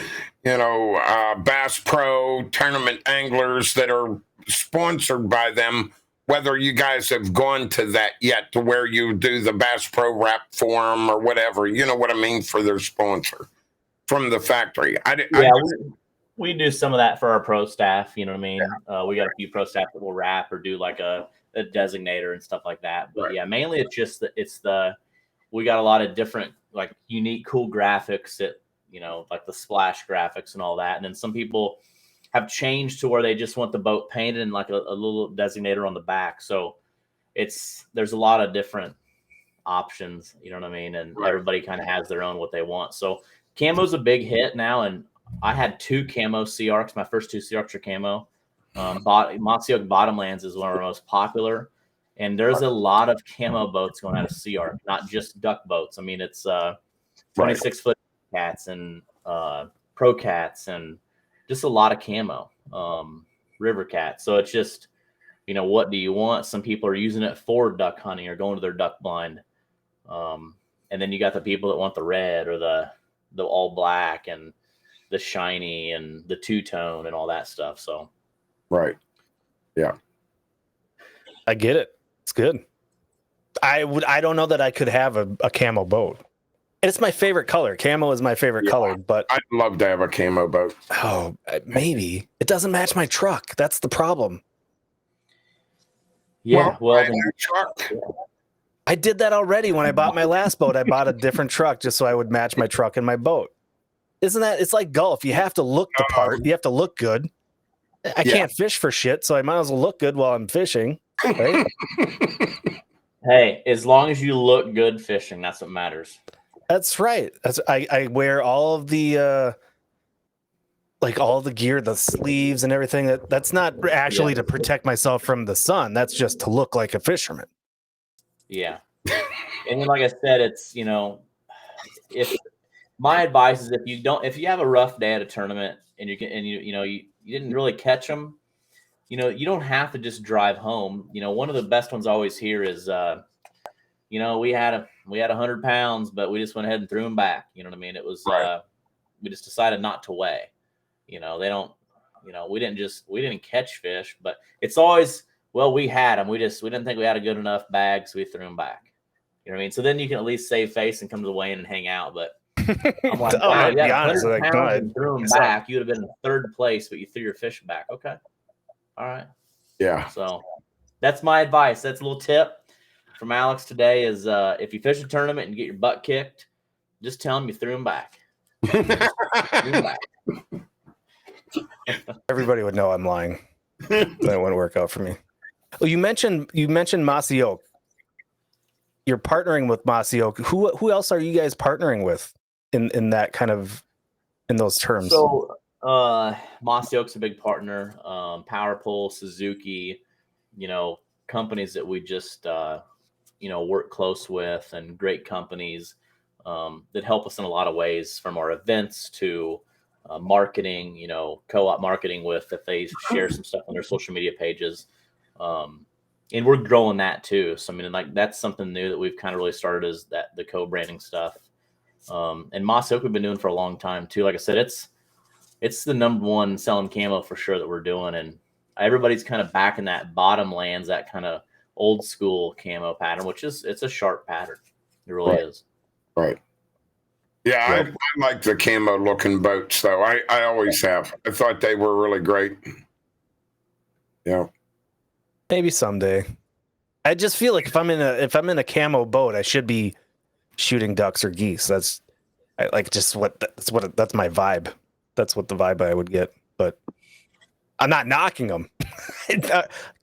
Bass Pro Tournament anglers that are sponsored by them, whether you guys have gone to that yet, to where you do the Bass Pro wrap for them or whatever, you know what I mean, for their sponsor from the factory. We do some of that for our pro staff. You know what I mean? We got a few pro staff that will wrap or do like a designator and stuff like that. But right. Yeah, mainly it's just we got a lot of different, like, unique, cool graphics that, like the splash graphics and all that. And then some people have changed to where they just want the boat painted and like a little designator on the back. So there's a lot of different options, you know what I mean? And right. Everybody kind of has their own what they want. So camo's a big hit now. And I had 2 camo SeaArks. My first 2 SeaArks are camo. Mossy Oak Bottomlands is one of our most popular. And there's a lot of camo boats going out of SeaArk, not just duck boats. I mean, it's 26-foot cats and pro cats and just a lot of camo, river cats. So it's just, what do you want? Some people are using it for duck hunting or going to their duck blind. And then you got the people that want the red or the all black and the shiny and the two-tone and all that stuff. So, right. Yeah. I get it. It's good. I don't know that I could have a camo boat. And it's my favorite color. Camo is my favorite color, but I'd love to have a camo boat. Oh, maybe. It doesn't match my truck. That's the problem. Yeah, well truck. I did that already when I bought my last boat. I bought a different truck just so I would match my truck and my boat. Isn't that, it's like golf. You have to look the part. You have to look good. I can't fish for shit, so I might as well look good while I'm fishing. Right? Hey, as long as you look good fishing, that's what matters. That's right. I wear all of the like all the gear, the sleeves and everything. That's not actually to protect myself from the sun. That's just to look like a fisherman. Yeah. And then, like I said, it's, if my advice is if you have a rough day at a tournament and you didn't really catch them, you don't have to just drive home. One of the best ones I always hear is, we had 100 pounds, but we just went ahead and threw them back. You know what I mean? It was, Right. We just decided not to weigh. They don't, we didn't catch fish, but it's always, well, we had them. We didn't think we had a good enough bag, so we threw them back. You know what I mean? So then you can at least save face and come to the weigh-in and hang out. But I'm like, wow, you had 100 pounds and threw them back. You would have been in third place, but you threw your fish back. Okay. All right. Yeah. So that's my advice. That's a little tip from Alex today is if you fish a tournament and you get your butt kicked, just tell them you threw them back. Threw 'em back. Everybody would know I'm lying. That wouldn't work out for me. Well, you mentioned Mossy Oak. You're partnering with Mossy Oak. Who else are you guys partnering with in that kind of, in those terms? So Mossy Oak's a big partner. Power Pole, Suzuki, companies that we just work close with, and great companies that help us in a lot of ways, from our events to marketing, co-op marketing with, if they share some stuff on their social media pages. And we're growing that too. So, I mean, like, that's something new that we've kind of really started, is that the co-branding stuff. And Mossy Oak we've been doing for a long time too. Like I said, it's the number one selling camo for sure that we're doing. And everybody's kind of back in that bottomlands, that kind of old school camo pattern, it's a sharp pattern. It really is. Right. Yeah, I like the camo looking boats though. I always have. I thought they were really great. Yeah. Maybe someday. I just feel like if I'm in a camo boat, I should be shooting ducks or geese. That's my vibe. That's what the vibe I would get. But I'm not knocking them.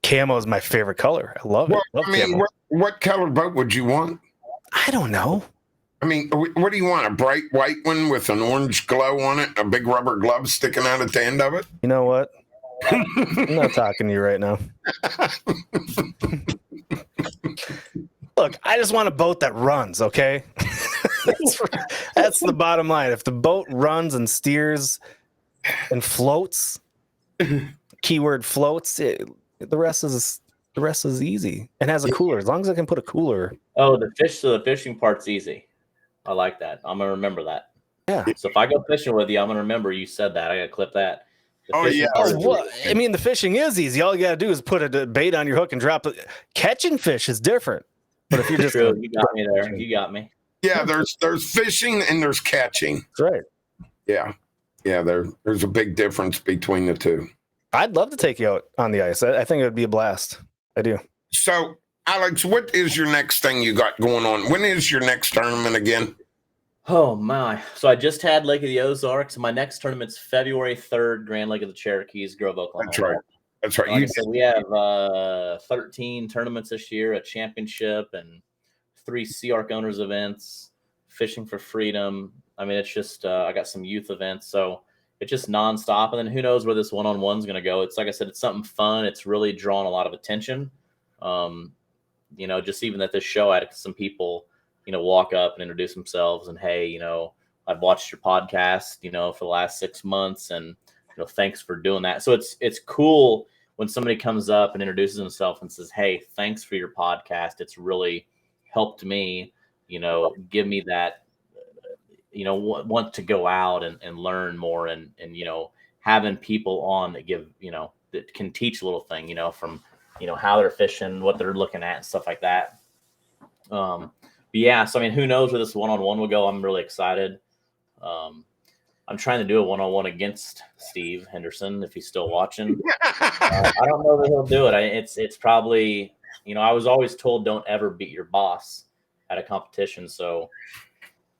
Camo is my favorite color. I love it. Well, I mean, what color boat would you want? I don't know. I mean, what do you want? A bright white one with an orange glow on it, a big rubber glove sticking out at the end of it? You know what? I'm not talking to you right now. Look, I just want a boat that runs, okay? That's the bottom line. If the boat runs and steers and floats, keyword floats, the rest is easy, and has a cooler. As long as I can put a cooler. Oh, the fishing part's easy. I like that. I'm gonna remember that. Yeah. So if I go fishing with you, I'm gonna remember you said that. I gotta clip that. I mean, the fishing is easy. All you gotta do is put a bait on your hook and drop it. Catching fish is different. But if you're just true, you got me there. You got me. Yeah, there's fishing and there's catching. That's right. Yeah. There's a big difference between the two. I'd love to take you out on the ice. I think it would be a blast. I do. So, Alex, what is your next thing you got going on? When is your next tournament again? Oh my! So I just had Lake of the Ozarks. My next tournament's February 3rd, Grand Lake of the Cherokees, Grove, Oklahoma. That's right. Like I said, we have 13 tournaments this year, a championship, and 3 SeaArk owners events, Fishing for Freedom. I mean, it's just I got some youth events, so it's just nonstop. And then who knows where this one-on-one is going to go? It's like I said, it's something fun. It's really drawn a lot of attention. Just even at this show, I had some people, walk up and introduce themselves and, hey, I've watched your podcast, for the last 6 months, and thanks for doing that. So it's cool when somebody comes up and introduces himself and says, hey, thanks for your podcast. It's really helped me, give me that, want to go out and learn more, and having people on that give, that can teach a little thing, from, how they're fishing, what they're looking at and stuff like that. But yeah, so I mean, who knows where this one-on-one will go? I'm really excited. I'm trying to do a one-on-one against Steve Henderson if he's still watching. I don't know that he'll do it. It's probably, I was always told don't ever beat your boss at a competition. So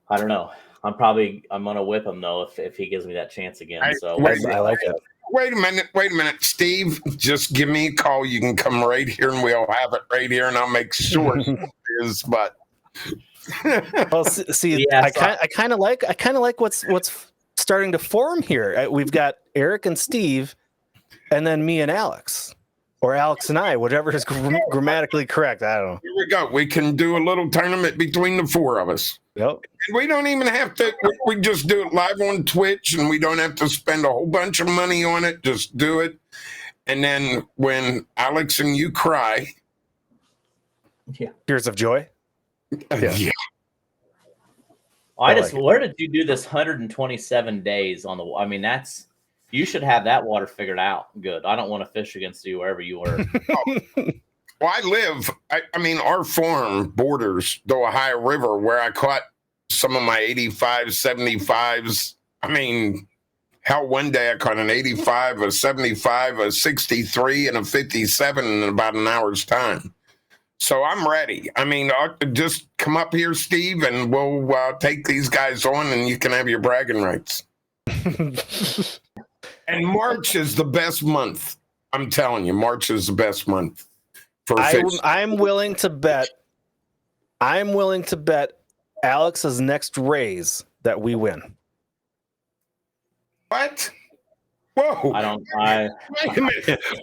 I don't know. I'm gonna whip him though if he gives me that chance again. I like it. Wait a minute, Steve. Just give me a call. You can come right here, and we'll have it right here, and I'll make sure it is. But well, see, yeah, I kind of like what's starting to form here. We've got Eric and Steve, and then me and Alex, or Alex and I, whatever is grammatically correct. I don't know. Here we go. We can do a little tournament between the four of us. Yep. And we don't even have to, we just do it live on Twitch, and we don't have to spend a whole bunch of money on it. Just do it. And then when Alex and you cry, Tears of joy. yeah. Where did you do this 127 days on the? I mean, you should have that water figured out. Good. I don't want to fish against you wherever you were. Well, I mean, our farm borders the Ohio River, where I caught some of my 85s, 75s. I mean, hell, one day I caught an 85, a 75, a 63, and a 57 in about an hour's time. So I'm ready. I mean, just come up here, Steve, and we'll take these guys on, and you can have your bragging rights. And March is the best month. I'm telling you, March is the best month for fish. I'm willing to bet Alex's next raise that we win. What? Whoa.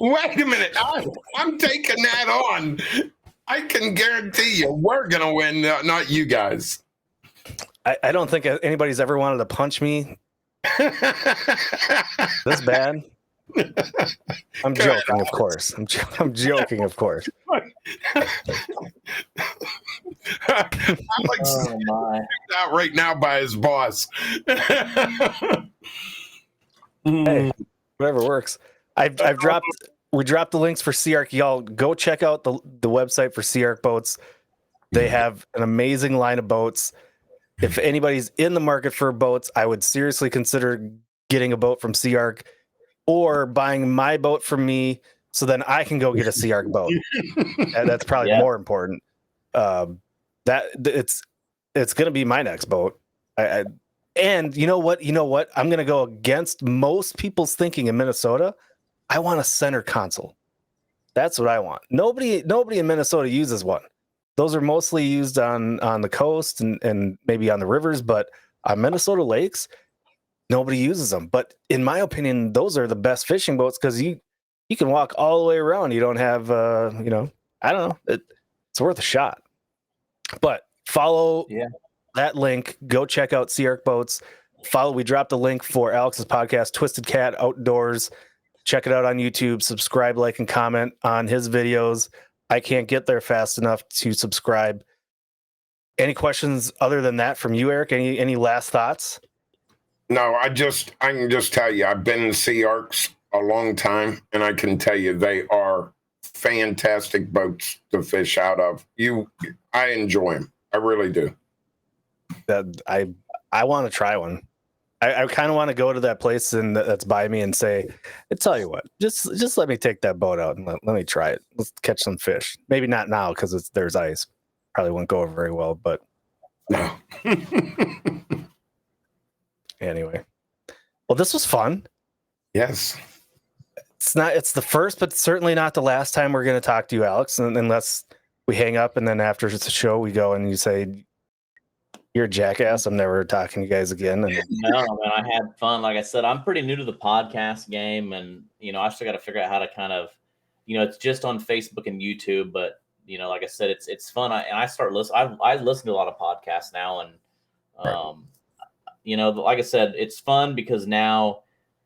Wait a minute. I'm taking that on. I can guarantee you we're going to win, not you guys. I don't think anybody's ever wanted to punch me this bad. I'm joking, of course. I'm joking, of course. Alex is out right now by his boss. Hey, whatever works. We dropped the links for SeaArk. Y'all go check out the website for SeaArk Boats. They have an amazing line of boats. If anybody's in the market for boats, I would seriously consider getting a boat from SeaArk or buying my boat from me so then I can go get a SeaArk boat. And that's probably more important. It's going to be my next boat. And you know what? I'm going to go against most people's thinking in Minnesota. I want a center console. That's what I want. Nobody in Minnesota uses one. Those are mostly used on the coast and maybe on the rivers, but on Minnesota lakes, nobody uses them. But in my opinion, those are the best fishing boats because you can walk all the way around. You don't have I don't know. It's worth a shot. But follow that link. Go check out SeaArk Boats. We dropped a link for Alex's podcast, Twisted Cat Outdoors. Check it out on YouTube. Subscribe, like, and comment on his videos. I can't get there fast enough to subscribe. Any questions other than that from you, Eric? Any last thoughts? No, I can just tell you, I've been in SeaArks a long time, and I can tell you they are fantastic boats to fish out of. I enjoy them. I really do. I want to try one. I kind of want to go to that place that's by me and say, I tell you what, just let me take that boat out and let me try it. Let's catch some fish. Maybe not now because there's ice. Probably won't go over very well, but no. Anyway. Well, this was fun. Yes. It's the first, but certainly not the last time we're going to talk to you, Alex, unless we hang up and then after the show we go and you say, you're a jackass. I'm never talking to you guys again. And no, man, I had fun. Like I said, I'm pretty new to the podcast game, and I still got to figure out how to kind of, it's just on Facebook and YouTube. But like I said, it's fun. I start listening. I listen to a lot of podcasts now, and like I said, it's fun because now,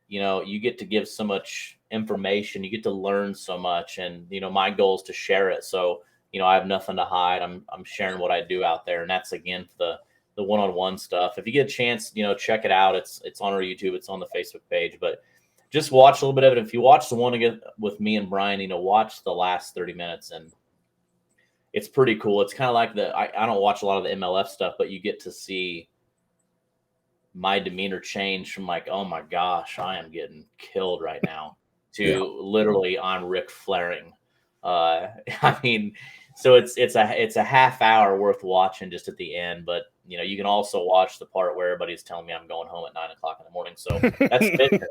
you get to give so much information. You get to learn so much, and my goal is to share it. So I have nothing to hide. I'm sharing what I do out there, and that's again the one-on-one stuff. If you get a chance, check it out. It's on our YouTube. It's on the Facebook page. But just watch a little bit of it. If you watch the one again with me and Brian, watch the last 30 minutes, and it's pretty cool. It's kind of like I don't watch a lot of the MLF stuff, but you get to see my demeanor change from like, oh my gosh, I am getting killed right now, to literally I'm Ric Flairing. I mean, so it's a half hour worth watching just at the end, but you can also watch the part where everybody's telling me I'm going home at 9 o'clock in the morning. So that's it.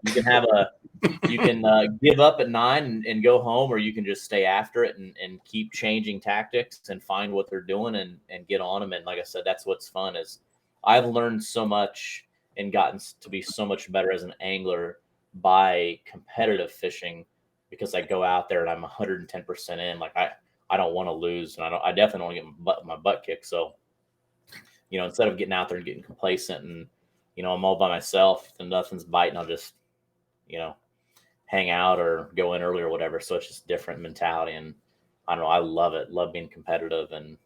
You can give up at 9 and go home, or you can just stay after it and keep changing tactics and find what they're doing and get on them. And like I said, that's what's fun is I've learned so much and gotten to be so much better as an angler by competitive fishing, because I go out there and I'm 110% in. Like I don't want to lose, and I definitely don't want to get my butt kicked. So, instead of getting out there and getting complacent and, I'm all by myself and nothing's biting, I'll just, hang out or go in early or whatever. So it's just different mentality. And I don't know, I love it. Love being competitive. And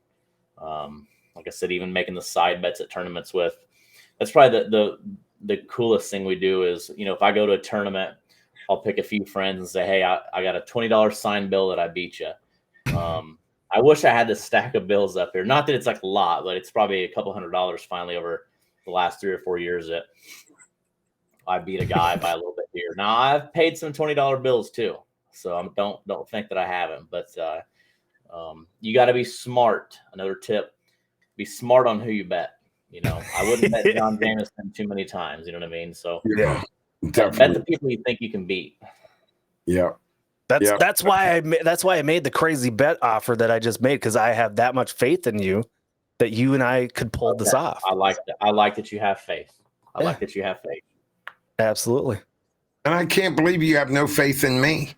like I said, even making the side bets at tournaments that's probably the coolest thing we do is, if I go to a tournament, I'll pick a few friends and say, hey, I got a $20 sign bill that I beat you. I wish I had this stack of bills up here. Not that it's like a lot, but it's probably a couple $100 finally over the last 3 or 4 years that I beat a guy by a little bit here. Now I've paid some $20 bills too, so don't think that I haven't. But you got to be smart. Another tip: be smart on who you bet. I wouldn't bet John Jameson too many times. You know what I mean? So Yeah, bet the people you think you can beat. Yeah. That's why I made the crazy bet offer that I just made, because I have that much faith in you that you and I could pull this off. I like that. I like that you have faith. I like that you have faith. Absolutely. And I can't believe you have no faith in me.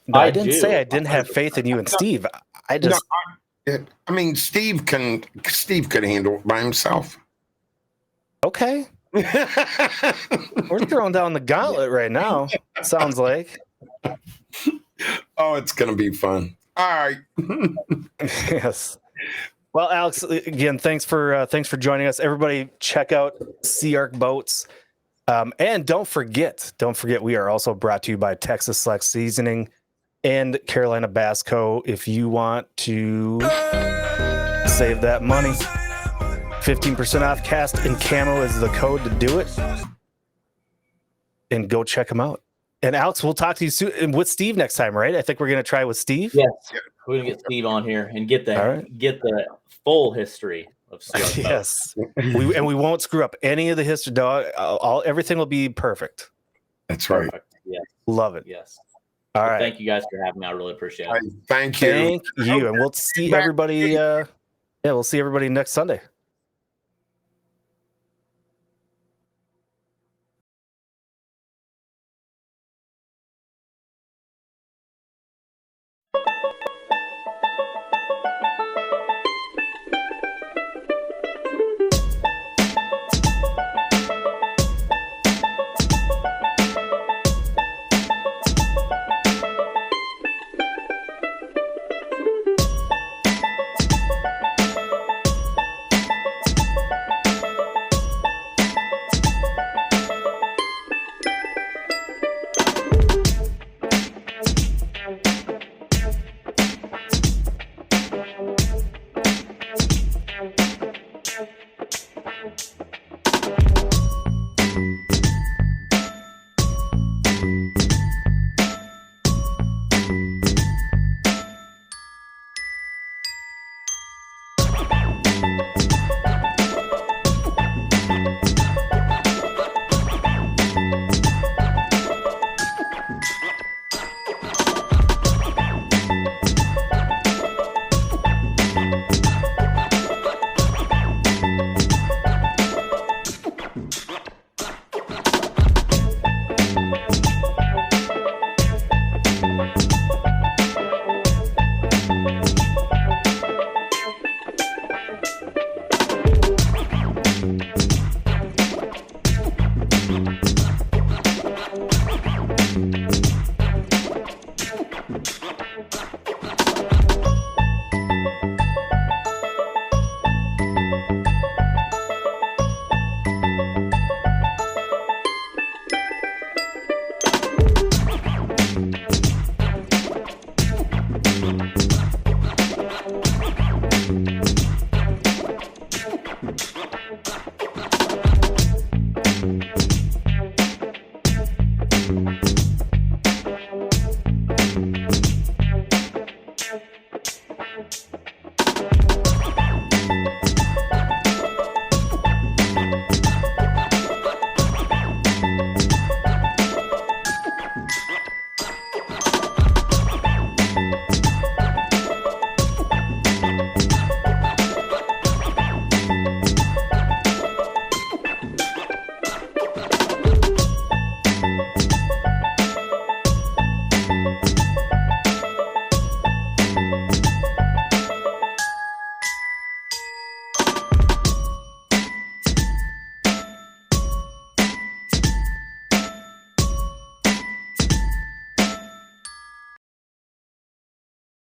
No, I didn't say I didn't have faith in you and Steve. I just I mean, Steve could handle it by himself. Okay. We're throwing down the gauntlet right now. Sounds like. Oh, it's gonna be fun. All right. Yes. Well, Alex, again, thanks for joining us. Everybody, check out SeaArk Boats, and don't forget, we are also brought to you by Texas Select Seasoning and Carolina Bass Co. If you want to save that money, 15% off Cast and Camo is the code to do it, and go check them out. And Alex, we'll talk to you soon with Steve next time, right? I think we're going to try with Steve. Yes, we're going to get Steve on here and get the full history of SeaArk. Yes, we won't screw up any of the history. Everything will be perfect. That's right. Perfect. Yes, love it. Yes. All right. Thank you guys for having me. I really appreciate it. Thank you. Thank you, and we'll see everybody. We'll see everybody next Sunday.